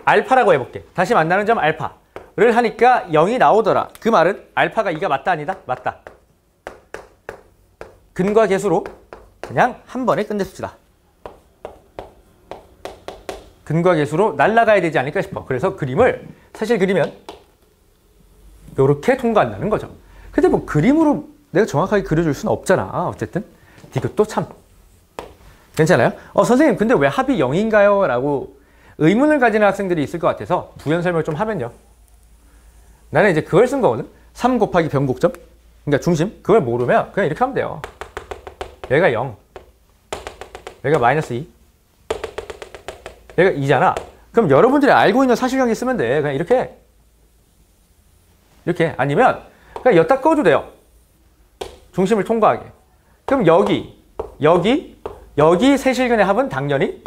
알파라고 해볼게. 다시 만나는 점 알파를 하니까 0이 나오더라. 그 말은 알파가 2가 맞다 아니다? 맞다. 근과 계수로 그냥 한 번에 끝냈습니다. 근과 계수로 날아가야 되지 않을까 싶어. 그래서 그림을 사실 그리면 이렇게 통과한다는 거죠. 근데 뭐 그림으로 내가 정확하게 그려줄 수는 없잖아. 어쨌든 이것도 참 괜찮아요? 선생님 근데 왜 합이 0인가요? 라고 의문을 가지는 학생들이 있을 것 같아서 부연 설명을 좀 하면요. 나는 이제 그걸 쓴 거거든. 3 곱하기 변곡점. 그러니까 중심. 그걸 모르면 그냥 이렇게 하면 돼요. 얘가 0. 얘가 마이너스 2. 얘가 2잖아. 그럼 여러분들이 알고 있는 사실관계 쓰면 돼. 그냥 이렇게. 이렇게. 아니면 그냥 여기다 꺼도 돼요. 중심을 통과하게. 그럼 여기 세실근의 합은 당연히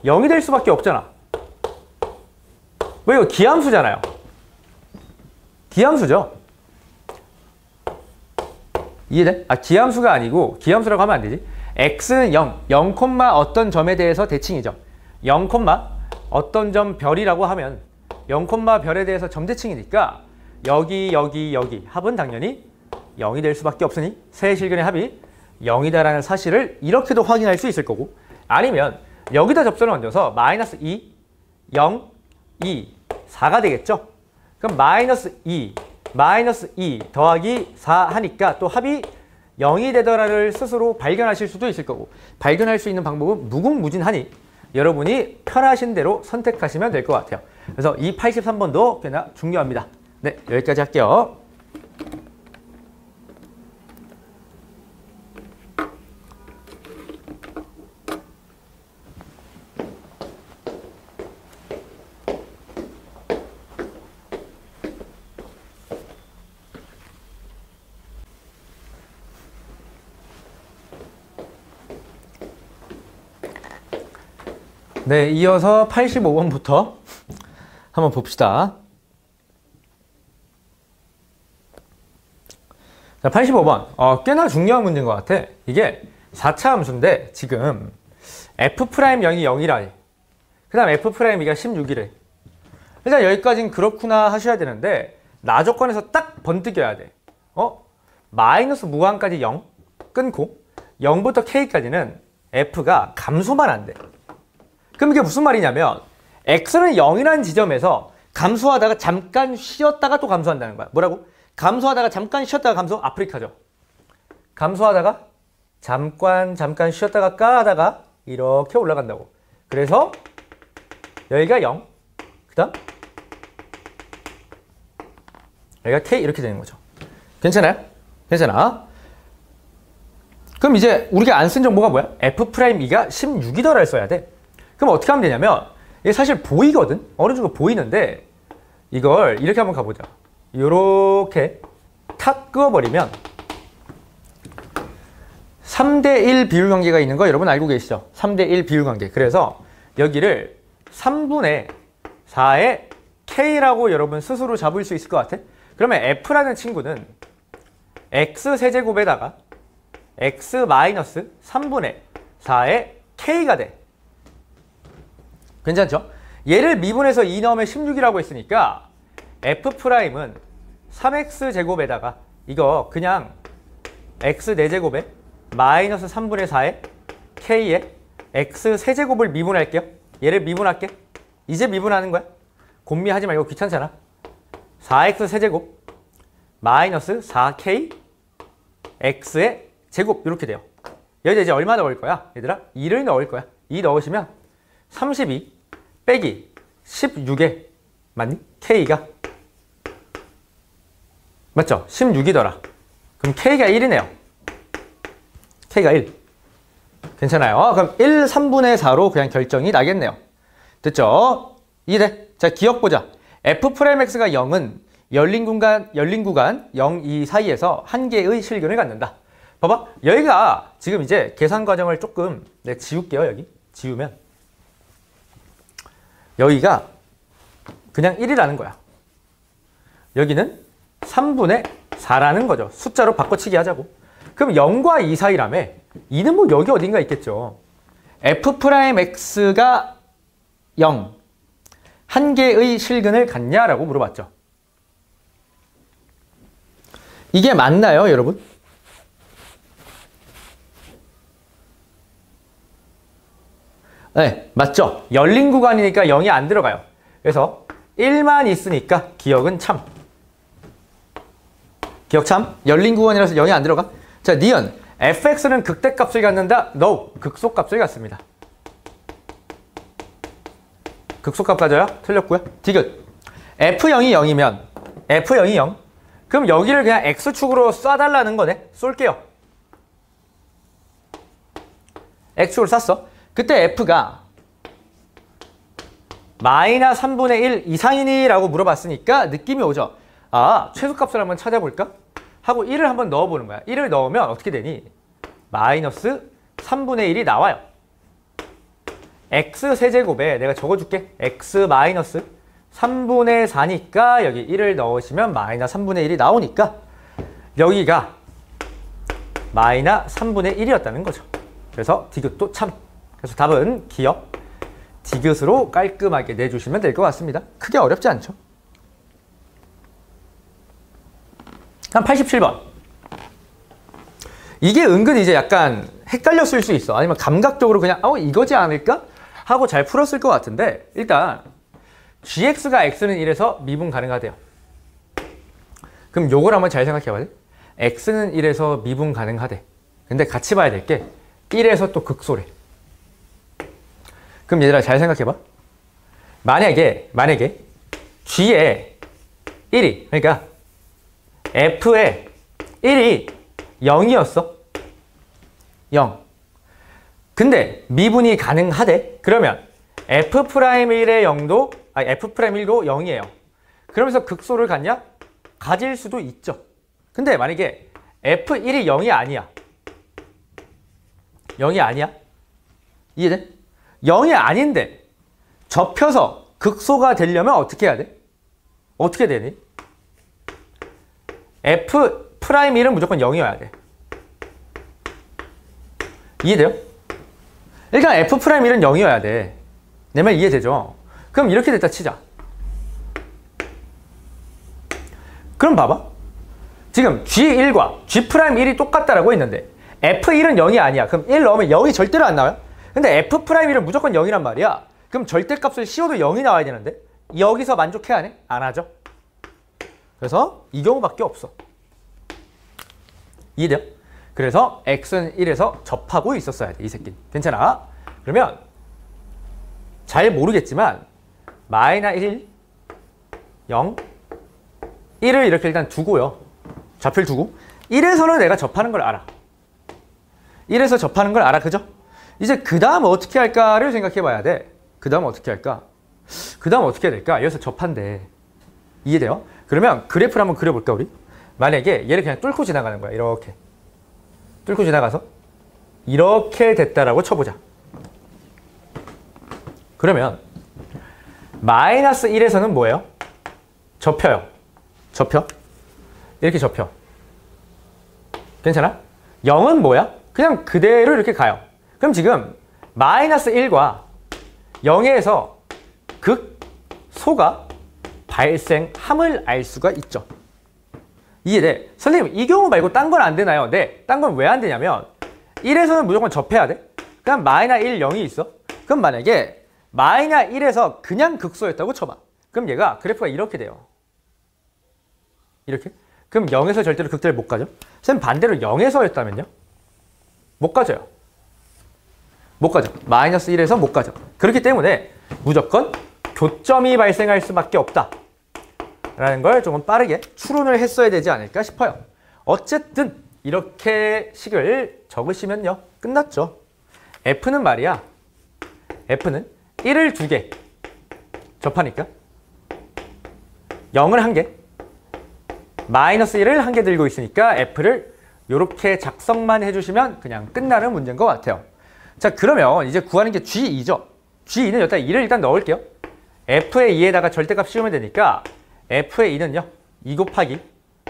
0이 될 수밖에 없잖아. 왜 이거 기함수잖아요. 기함수죠. 이해돼? 기함수가 아니고 기함수라고 하면 안 되지. x는 0, 0, 어떤 점에 대해서 대칭이죠. 0, 어떤 점 별이라고 하면 0, 별에 대해서 점대칭이니까 여기 합은 당연히 0이 될 수밖에 없으니 세실근의 합이 0이다라는 사실을 이렇게도 확인할 수 있을 거고 아니면 여기다 접선을 얹어서 마이너스 2, 0, 2, 4가 되겠죠. 그럼 마이너스 2 더하기 4 하니까 또 합이 0이 되더라를 스스로 발견하실 수도 있을 거고 발견할 수 있는 방법은 무궁무진하니 여러분이 편하신 대로 선택하시면 될 것 같아요. 그래서 이 83번도 꽤나 중요합니다. 네, 여기까지 할게요. 네, 이어서 85번부터 한번 봅시다. 자, 85번. 꽤나 중요한 문제인 것 같아. 이게 4차 함수인데 지금 F'Y이 0이라 해. 그 다음 F'이가 16이래. 일단 여기까지는 그렇구나 하셔야 되는데 나 조건에서 딱 번뜩여야 돼. 마이너스 무한까지 0 끊고 0부터 K까지는 F가 감소만 안 돼. 그럼 이게 무슨 말이냐면 X는 0이라는 지점에서 감소하다가 잠깐 쉬었다가 또 감소한다는 거야. 뭐라고? 감소하다가 잠깐 쉬었다가 감소? 아프리카죠. 감소하다가 잠깐 쉬었다가 하다가 이렇게 올라간다고. 그래서 여기가 0, 그 다음 여기가 K 이렇게 되는 거죠. 괜찮아요? 괜찮아. 그럼 이제 우리가 안 쓴 정보가 뭐야? F'E가 16이더라를 써야 돼. 그럼 어떻게 하면 되냐면 이게 사실 보이거든? 어느 정도 보이는데 이걸 이렇게 한번 가보자. 요렇게 탁 끄어버리면 3대1 비율관계가 있는 거 여러분 알고 계시죠? 3대1 비율관계. 그래서 여기를 3분의 4의 K라고 여러분 스스로 잡을 수 있을 것 같아? 그러면 F라는 친구는 x세제곱에다가 x 마이너스 3분의 4의 k가 돼. 괜찮죠? 얘를 미분해서 2 넣으면 16이라고 했으니까 f'은 3x제곱에다가 이거 그냥 x 4제곱에 마이너스 3분의 4의 k에 x세제곱을 미분할게요. 얘를 미분할게. 이제 미분하는 거야. 곰미하지 말고 귀찮잖아. 4x세제곱 마이너스 4k x의 제곱 이렇게 돼요. 여기다 이제 얼마 넣을 거야? 얘들아 2를 넣을 거야. 2 넣으시면 32 빼기 16에 맞니? k가 맞죠? 16이더라. 그럼 k가 1이네요. k가 1. 괜찮아요. 그럼 1, 3분의 4로 그냥 결정이 나겠네요. 됐죠? 이래. 자, 기억 보자. f'x가 0은 열린 구간 0, 2 사이에서 한 개의 실근을 갖는다. 봐봐. 여기가 지금 이제 계산 과정을 조금 내가 지울게요. 여기. 지우면 여기가 그냥 1이라는 거야. 여기는 3분의 4라는 거죠. 숫자로 바꿔치기 하자고. 그럼 0과 2 사이라며 2는 뭐 여기 어딘가 있겠죠. f'x가 0 한 개의 실근을 갖냐라고 물어봤죠. 이게 맞나요, 여러분? 네, 맞죠? 열린 구간이니까 0이 안 들어가요. 그래서 1만 있으니까 기억은 참. 기억 참. 열린 구간이라서 0이 안 들어가. 자, 니은. fx는 극대값을 갖는다. No. 극소값을 갖습니다. 극소값 가져요? 틀렸고요. 디귿. f0이 0이면 f0이 0. 그럼 여기를 그냥 x축으로 쏴달라는 거네. 쏠게요. x축으로 쐈어. 그때 f가 마이너스 3분의 1 이상이니? 라고 물어봤으니까 느낌이 오죠. 아, 최소값을 한번 찾아볼까? 하고 1을 한번 넣어보는 거야. 1을 넣으면 어떻게 되니? 마이너스 3분의 1이 나와요. x 세제곱에 내가 적어줄게. x 마이너스 3분의 4니까 여기 1을 넣으시면 마이너스 3분의 1이 나오니까 여기가 마이너스 3분의 1이었다는 거죠. 그래서 디귿도 참. 그래서 답은 기억, 디귿으로 깔끔하게 내주시면 될 것 같습니다. 크게 어렵지 않죠? 한 87번. 이게 은근 이제 약간 헷갈렸을 수 있어. 아니면 감각적으로 그냥 이거지 않을까? 하고 잘 풀었을 것 같은데 일단 gx가 x는 1에서 미분 가능하대요. 그럼 요걸 한번 잘 생각해 봐야 돼. x는 1에서 미분 가능하대. 근데 같이 봐야 될 게 1에서 또 극소래. 그럼 얘들아 잘 생각해 봐. 만약에 g에 1이 그러니까 f에 1이 0이었어. 0. 근데 미분이 가능하대. 그러면 f'1의 0도 f'1도 0이에요. 그러면서 극소를 갖냐? 가질 수도 있죠. 근데 만약에 f1이 0이 아니야. 0이 아니야? 이해돼? 0이 아닌데 접혀서 극소가 되려면 어떻게 해야 돼? 어떻게 되니? f'1은 무조건 0이어야 돼. 이해돼요? 그러니까 f'1은 0이어야 돼. 내 말 이해되죠? 그럼 이렇게 됐다 치자. 그럼 봐봐. 지금 G1과 G'1이 똑같다라고 했는데 F1은 0이 아니야. 그럼 1 넣으면 0이 절대로 안 나와요? 근데 F'1은 무조건 0이란 말이야. 그럼 절대값을 씌워도 0이 나와야 되는데 여기서 만족해 안 해? 안 하죠. 그래서 이 경우밖에 없어. 이해돼요? 그래서 x는 1에서 접하고 있었어야 돼. 이 새끼. 괜찮아? 그러면 잘 모르겠지만 마이너스 1, 0, 1을 이렇게 일단 두고요. 좌표를 두고 1에서는 내가 접하는 걸 알아. 1에서 접하는 걸 알아. 그죠? 이제 그 다음 어떻게 할까를 생각해 봐야 돼. 그 다음 어떻게 할까? 그 다음 어떻게 해야 될까? 여기서 접한대. 이해돼요? 그러면 그래프를 한번 그려볼까 우리? 만약에 얘를 그냥 뚫고 지나가는 거야. 이렇게 뚫고 지나가서 이렇게 됐다라고 쳐보자. 그러면 마이너스 1에서는 뭐예요? 접혀요. 접혀. 이렇게 접혀. 괜찮아? 0은 뭐야? 그냥 그대로 이렇게 가요. 그럼 지금 마이너스 1과 0에서 극소가 발생함을 알 수가 있죠. 이해돼? 선생님, 이 경우 말고 딴 건 안 되나요? 네, 딴 건 왜 안 되냐면 1에서는 무조건 접해야 돼. 그냥 마이너스 1, 0이 있어. 그럼 만약에 마이너스 1에서 그냥 극소였다고 쳐봐. 그럼 얘가 그래프가 이렇게 돼요. 이렇게? 그럼 0에서 절대로 극대를 못 가죠? 선생님, 반대로 0에서였다면요? 못 가져요. 못 가죠. 마이너스 1에서 못 가죠. 그렇기 때문에 무조건 교점이 발생할 수밖에 없다 라는 걸 조금 빠르게 추론을 했어야 되지 않을까 싶어요. 어쨌든 이렇게 식을 적으시면요, 끝났죠. F는 말이야, F는 1을 2개 접하니까 0을 1개, 마이너스 1을 1개 들고 있으니까 F를 이렇게 작성만 해주시면 그냥 끝나는 문제인 것 같아요. 자, 그러면 이제 구하는 게 G2죠. G2는 여기다 2를 일단 넣을게요. F의 2에다가 절대값 씌우면 되니까 F의 2는요, 2 곱하기,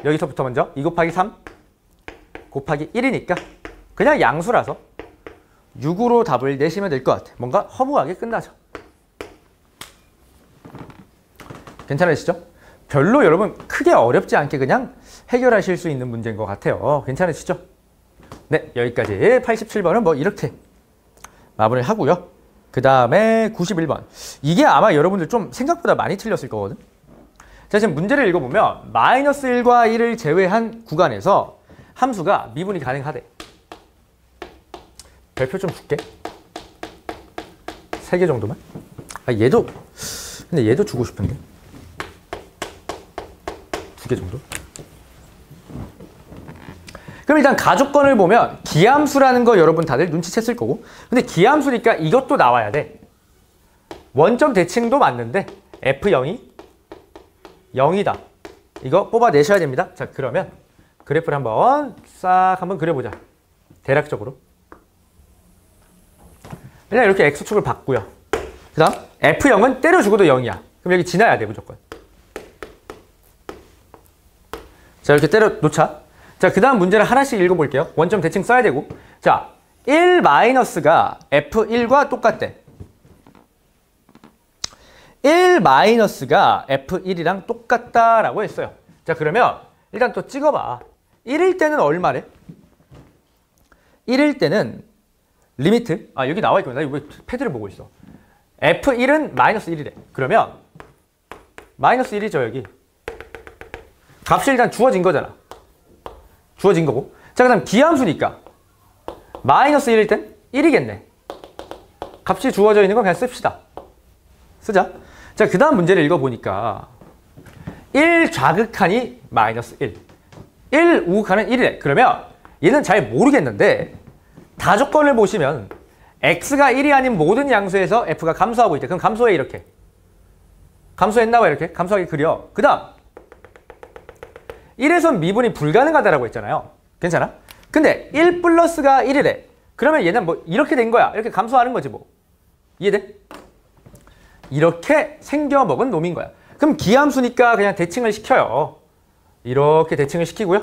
여기서부터 먼저 2 곱하기 3 곱하기 1이니까 그냥 양수라서 6으로 답을 내시면 될 것 같아요. 뭔가 허무하게 끝나죠. 괜찮으시죠? 별로 여러분 크게 어렵지 않게 그냥 해결하실 수 있는 문제인 것 같아요. 괜찮으시죠? 네, 여기까지 87번은 뭐 이렇게 마무리를 하고요. 그 다음에 91번. 이게 아마 여러분들 좀 생각보다 많이 틀렸을 거거든. 자, 지금 문제를 읽어보면 마이너스 1과 1을 제외한 구간에서 함수가 미분이 가능하대. 별표 좀 줄게. 3개 정도만. 아, 근데 얘도 주고 싶은데. 2개 정도. 그럼 일단 가조건을 보면 기함수라는 거 여러분 다들 눈치챘을 거고, 근데 기함수니까 이것도 나와야 돼. 원점 대칭도 맞는데 F0이 0이다. 이거 뽑아내셔야 됩니다. 자, 그러면 그래프를 한번 그려보자. 대략적으로. 그냥 이렇게 X축을 받고요. 그 다음 F0은 때려주고도 0이야. 그럼 여기 지나야 돼, 무조건. 자, 이렇게 때려 놓자. 자, 그 다음 문제를 하나씩 읽어볼게요. 원점 대칭 써야 되고. 자, 1-가 F1과 똑같대. 1-가 F1이랑 똑같다라고 했어요. 자, 그러면 일단 또 찍어봐. 1일 때는 얼마래? 1일 때는 리미트. 아, 여기 나와 있구나. 나 왜 패드를 보고 있어. F1은 마이너스 1이래. 그러면 마이너스 1이죠, 여기. 값이 일단 주어진 거잖아. 주어진 거고. 자, 그 다음 기함수니까 마이너스 1일 땐 1이겠네. 값이 주어져 있는 건 그냥 씁시다. 쓰자. 자, 그 다음 문제를 읽어보니까 1 좌극한이 마이너스 1. 1 우극한은 1이래. 그러면 얘는 잘 모르겠는데 다조건을 보시면 x가 1이 아닌 모든 양수에서 f가 감소하고 있대. 그럼 감소해, 이렇게. 감소했나 봐, 이렇게. 감소하게 그려. 그 다음 1에선 미분이 불가능하다라고 했잖아요. 괜찮아? 근데 1 플러스가 1이래. 그러면 얘는 뭐 이렇게 된 거야. 이렇게 감소하는 거지 뭐. 이해돼? 이렇게 생겨먹은 놈인 거야. 그럼 기함수니까 그냥 대칭을 시켜요. 이렇게 대칭을 시키고요.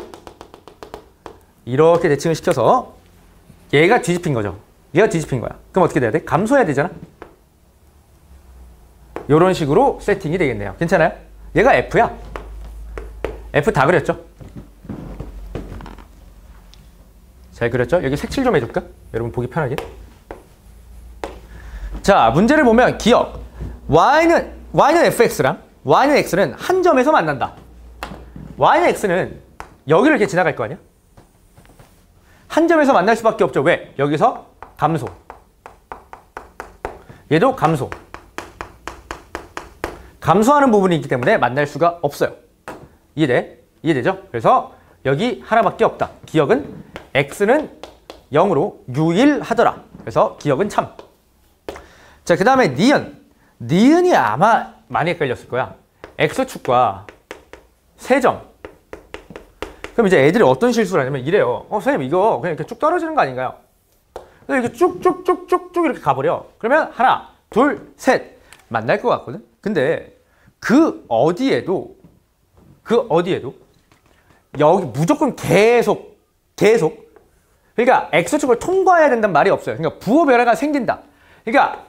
이렇게 대칭을 시켜서 얘가 뒤집힌 거죠. 얘가 뒤집힌 거야. 그럼 어떻게 돼야 돼? 감소해야 되잖아. 이런 식으로 세팅이 되겠네요. 괜찮아요? 얘가 F야. F 다 그렸죠? 잘 그렸죠? 여기 색칠 좀 해줄까? 여러분 보기 편하게. 자, 문제를 보면 기억. Y는 fx랑 Y는 x는 한 점에서 만난다. Y는 x는 여기를 이렇게 지나갈 거 아니야? 한 점에서 만날 수밖에 없죠. 왜? 여기서 감소. 얘도 감소. 감소하는 부분이 있기 때문에 만날 수가 없어요. 이해돼? 이해되죠? 그래서 여기 하나밖에 없다. 기억은 x는 0으로 유일하더라. 그래서 기억은 참. 자, 그 다음에 니은. 니은이 아마 많이 헷갈렸을 거야. x축과 세점. 그럼 이제 애들이 어떤 실수를 하냐면 이래요. 선생님 이거 그냥 이렇게 쭉 떨어지는 거 아닌가요? 그래서 이렇게 쭉쭉쭉쭉쭉 이렇게 가버려. 그러면 하나, 둘, 셋 만날 것 같거든? 근데 그 어디에도 여기 무조건 계속 계속. 그러니까 X축을 통과해야 된다는 말이 없어요. 그러니까 부호 변화가 생긴다. 그러니까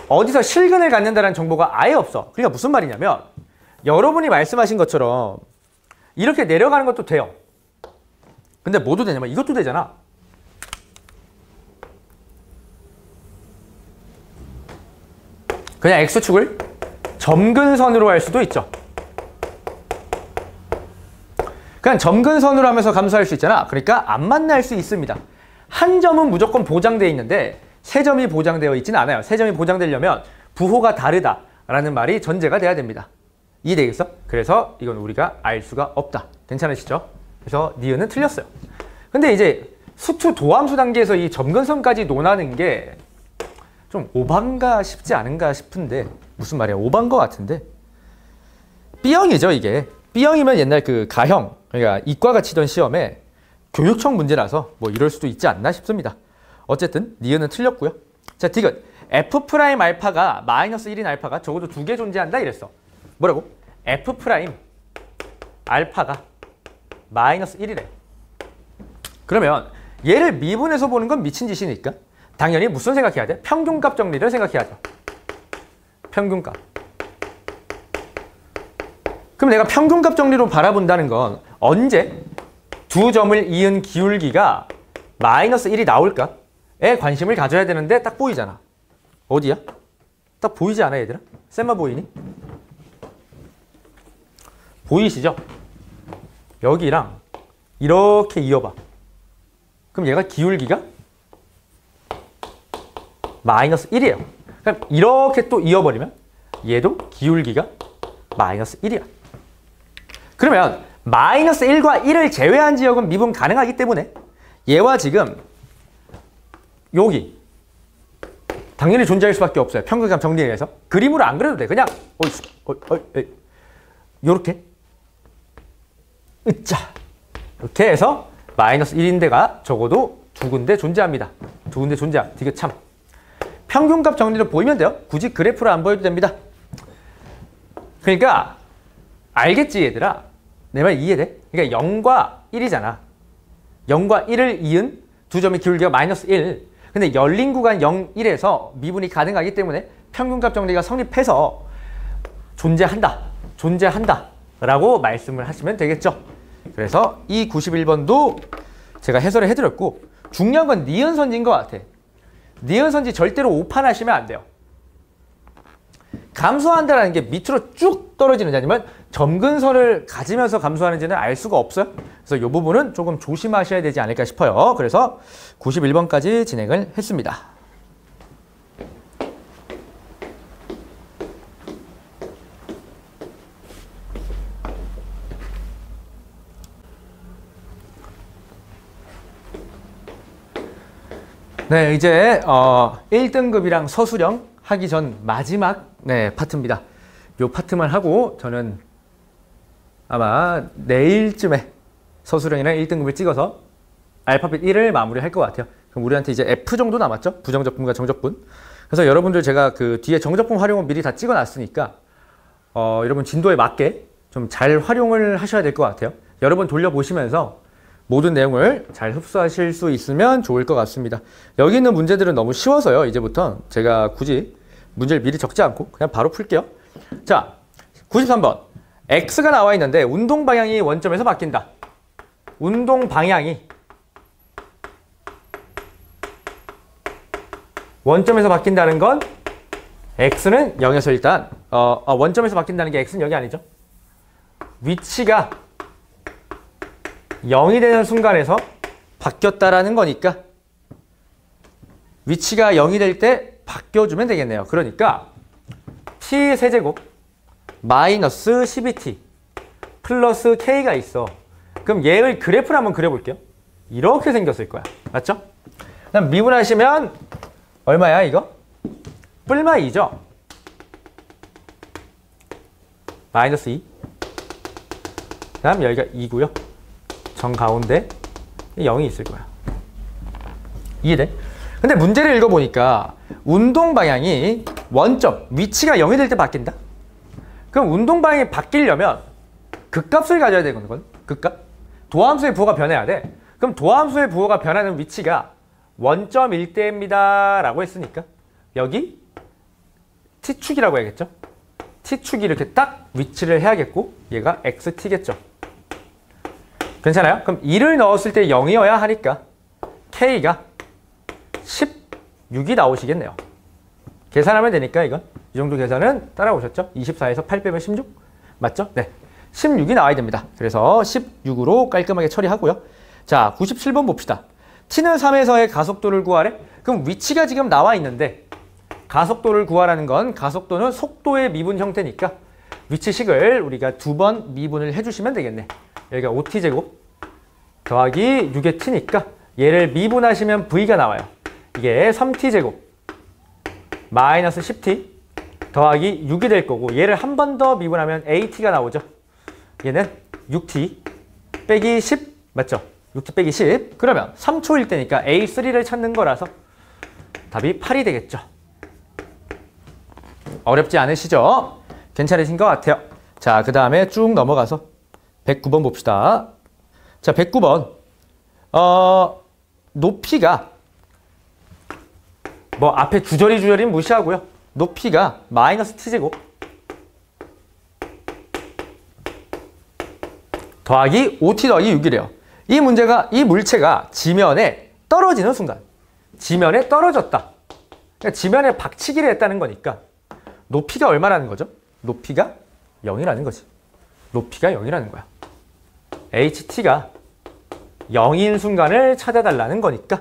어디서 실근을 갖는다는 정보가 아예 없어. 그러니까 무슨 말이냐면 여러분이 말씀하신 것처럼 이렇게 내려가는 것도 돼요. 근데 뭐도 되냐면 이것도 되잖아. 그냥 X축을 점근선으로 할 수도 있죠. 그냥 점근선으로 하면서 감소할 수 있잖아. 그러니까 안 만날 수 있습니다. 한 점은 무조건 보장되어 있는데 세 점이 보장되어 있지는 않아요. 세 점이 보장되려면 부호가 다르다라는 말이 전제가 돼야 됩니다. 이해되겠어? 그래서 이건 우리가 알 수가 없다. 괜찮으시죠? 그래서 니은은 틀렸어요. 근데 이제 수투 도함수 단계에서 이 점근선까지 논하는 게 좀 오반가 싶지 않은가 싶은데 무슨 말이야? 오반 거 같은데 B형이죠 이게. B형이면 옛날 그 가형, 그러니까 이과가 치던 시험에 교육청 문제라서 뭐 이럴 수도 있지 않나 싶습니다. 어쨌든 니은은 틀렸고요. 자, 디귿. F' 알파가 마이너스 1인 알파가 적어도 2개 존재한다 이랬어. 뭐라고? F' 알파가 마이너스 1이래. 그러면 얘를 미분해서 보는 건 미친 짓이니까 당연히 무슨 생각해야 돼? 평균값 정리를 생각해야죠. 평균값. 그럼 내가 평균값 정리로 바라본다는 건 언제 두 점을 이은 기울기가 마이너스 1이 나올까에 관심을 가져야 되는데 딱 보이잖아. 어디야? 딱 보이지 않아 얘들아? 쌤만 보이니? 보이시죠? 여기랑 이렇게 이어봐. 그럼 얘가 기울기가 마이너스 1이에요. 그럼 이렇게 또 이어버리면 얘도 기울기가 마이너스 1이야. 그러면 마이너스 1과 1을 제외한 지역은 미분 가능하기 때문에 얘와 지금 여기 당연히 존재할 수밖에 없어요. 평균값 정리해서. 그림으로 안 그려도 돼. 그냥 요렇게 으짜 이렇게 해서 마이너스 1인데가 적어도 두 군데 존재합니다. 두 군데 존재함. 되게 참. 평균값 정리를 보이면 돼요. 굳이 그래프를 안 보여도 됩니다. 그러니까 알겠지 얘들아? 내 말 이해돼? 그러니까 0과 1이잖아. 0과 1을 이은 두 점의 기울기가 마이너스 1. 근데 열린 구간 0, 1에서 미분이 가능하기 때문에 평균값 정리가 성립해서 존재한다. 존재한다. 라고 말씀을 하시면 되겠죠. 그래서 이 91번도 제가 해설을 해드렸고 중요한 건 니은선지인 것 같아. 니은선지 절대로 오판하시면 안 돼요. 감소한다는 게 밑으로 쭉 떨어지는지 아니면 점근선을 가지면서 감소하는지는 알 수가 없어요. 그래서 이 부분은 조금 조심하셔야 되지 않을까 싶어요. 그래서 91번까지 진행을 했습니다. 네, 이제 1등급이랑 서술형 하기 전 마지막 파트입니다. 이 파트만 하고 저는 아마 내일쯤에 서술형이랑 1등급을 찍어서 알파벳 1을 마무리할 것 같아요. 그럼 우리한테 이제 F 정도 남았죠? 부정적분과 정적분. 그래서 여러분들 제가 그 뒤에 정적분 활용은 미리 다 찍어놨으니까 여러분 진도에 맞게 좀 잘 활용을 하셔야 될 것 같아요. 여러 번 돌려보시면서 모든 내용을 잘 흡수하실 수 있으면 좋을 것 같습니다. 여기 있는 문제들은 너무 쉬워서요. 이제부터 제가 굳이 문제를 미리 적지 않고 그냥 바로 풀게요. 자, 93번. X가 나와 있는데 운동 방향이 원점에서 바뀐다. 운동 방향이 원점에서 바뀐다는 건 X는 0에서 일단 원점에서 바뀐다는 게 X는 0이 아니죠. 위치가 0이 되는 순간에서 바뀌었다라는 거니까 위치가 0이 될 때 바뀌어주면 되겠네요. 그러니까 t 세제곱 마이너스 12t 플러스 k가 있어. 그럼 얘를 그래프를 한번 그려볼게요. 이렇게 생겼을 거야. 맞죠? 그럼 미분하시면 얼마야 이거? 뿔마 2죠? 마이너스 2. 그 다음 여기가 2고요. 정 가운데 0이 있을 거야. 이해돼? 근데 문제를 읽어보니까 운동 방향이 원점, 위치가 0이 될 때 바뀐다? 그럼 운동 방향이 바뀌려면 극값을 가져야 되는 건 극값? 도함수의 부호가 변해야 돼. 그럼 도함수의 부호가 변하는 위치가 원점일 때입니다 라고 했으니까 여기 t축이라고 해야겠죠. t축이 이렇게 딱 위치를 해야겠고 얘가 xt겠죠. 괜찮아요? 그럼 2를 넣었을 때 0이어야 하니까 k가 16이 나오시겠네요. 계산하면 되니까 이건 이 정도 계산은 따라오셨죠? 24에서 8 빼면 16? 맞죠? 네, 16이 나와야 됩니다. 그래서 16으로 깔끔하게 처리하고요. 자, 97번 봅시다. t는 3에서의 가속도를 구하래? 그럼 위치가 지금 나와 있는데 가속도를 구하라는 건 가속도는 속도의 미분 형태니까 위치식을 우리가 2번 미분을 해주시면 되겠네. 여기가 5t제곱 더하기 6의 t니까 얘를 미분하시면 v가 나와요. 이게 3t제곱 마이너스 10t 더하기 6이 될 거고 얘를 한 번 더 미분하면 at가 나오죠. 얘는 6t 빼기 10 맞죠? 6t 빼기 10 그러면 3초일 때니까 a3를 찾는 거라서 답이 8이 되겠죠. 어렵지 않으시죠? 괜찮으신 것 같아요. 자, 그 다음에 쭉 넘어가서 109번 봅시다. 자, 109번 높이가 뭐 앞에 주저리는 무시하고요. 높이가 마이너스 t제곱 더하기 5t 더하기 6이래요. 이 물체가 지면에 떨어지는 순간 지면에 떨어졌다. 그러니까 지면에 박치기를 했다는 거니까 높이가 얼마라는 거죠? 높이가 0이라는 거지. 높이가 0이라는 거야. ht가 0인 순간을 찾아달라는 거니까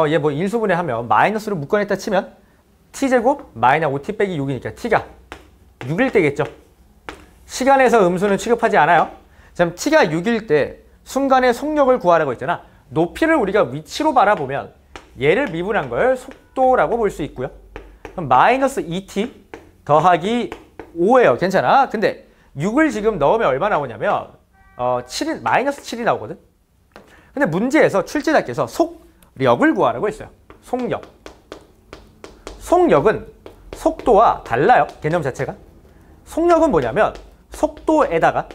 얘 뭐 인수분해하면 마이너스로 묶어냈다 치면 t제곱 마이너스 5t 빼기 6이니까 t가 6일 때겠죠. 시간에서 음수는 취급하지 않아요. 그럼 t가 6일 때 순간의 속력을 구하라고 했잖아. 높이를 우리가 위치로 바라보면 얘를 미분한 걸 속도라고 볼 수 있고요. 그럼 마이너스 2t 더하기 5예요. 괜찮아. 근데 6을 지금 넣으면 얼마 나오냐면 마이너스 7이 나오거든. 근데 문제에서 출제자께서 속력을 구하라고 했어요. 속력. 속력은 속도와 달라요. 개념 자체가. 속력은 뭐냐면 속도에다가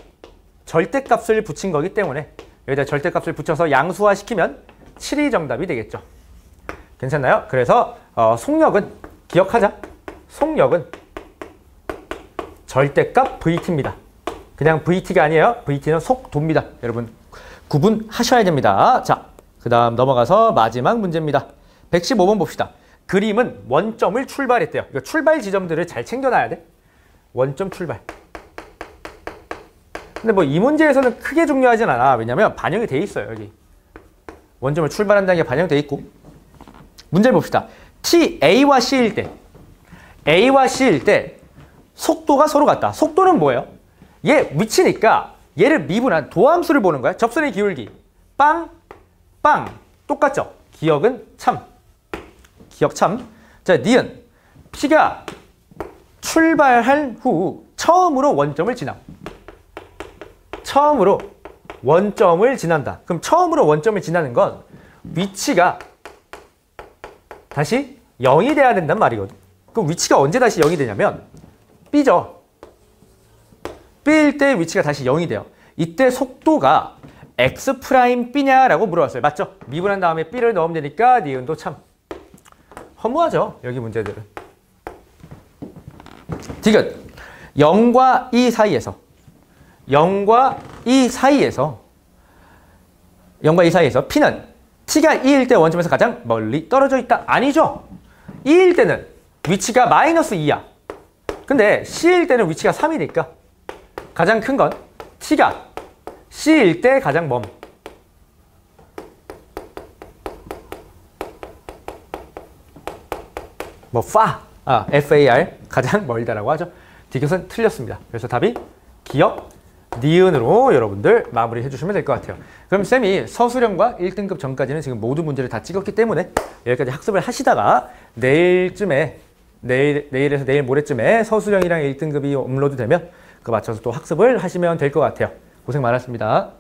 절대값을 붙인 거기 때문에 여기다 절대값을 붙여서 양수화시키면 7이 정답이 되겠죠. 괜찮나요? 그래서 속력은 기억하자. 속력은 절대값 VT입니다. 그냥 VT가 아니에요. VT는 속도입니다. 여러분 구분하셔야 됩니다. 자, 그 다음 넘어가서 마지막 문제입니다. 115번 봅시다. 그림은 원점을 출발했대요. 이거 출발 지점들을 잘 챙겨놔야 돼. 원점 출발. 근데 뭐 이 문제에서는 크게 중요하진 않아. 왜냐면 반영이 돼 있어요. 여기 원점을 출발한다는 게 반영돼 있고. 문제를 봅시다. t a와 c일 때 a와 c일 때 속도가 서로 같다. 속도는 뭐예요? 얘 위치니까 얘를 미분한 도함수를 보는 거야. 접선의 기울기 빵, 빵 똑같죠? 기억은 참. 기억 참. 자, 니은 p가 출발한 후 처음으로 원점을 지나. 처음으로 원점을 지난다. 그럼 처음으로 원점을 지나는 건 위치가 다시 0이 돼야 된단 말이거든. 그럼 위치가 언제 다시 0이 되냐면 B죠. B일 때 위치가 다시 0이 돼요. 이때 속도가 X'B냐라고 물어봤어요. 맞죠? 미분한 다음에 B를 넣으면 되니까 니은도 참 허무하죠. 여기 문제들은. 디귿 0과 2 사이에서 0과 2 사이에서 P는 T가 2일 때 원점에서 가장 멀리 떨어져 있다. 아니죠. 2일 때는 위치가 마이너스 2야. 근데 C일 때는 위치가 3이니까 가장 큰 건 T가 C일 때 가장 먼. FAR 가장 멀다라고 하죠. 디귿은 틀렸습니다. 그래서 답이 기억 니은으로 여러분들 마무리 해주시면 될 것 같아요. 그럼 쌤이 서술형과 1등급 전까지는 지금 모두 문제를 다 찍었기 때문에 여기까지 학습을 하시다가 내일에서 내일 모레쯤에 서술형이랑 1등급이 업로드 되면 그 맞춰서 또 학습을 하시면 될 것 같아요. 고생 많았습니다.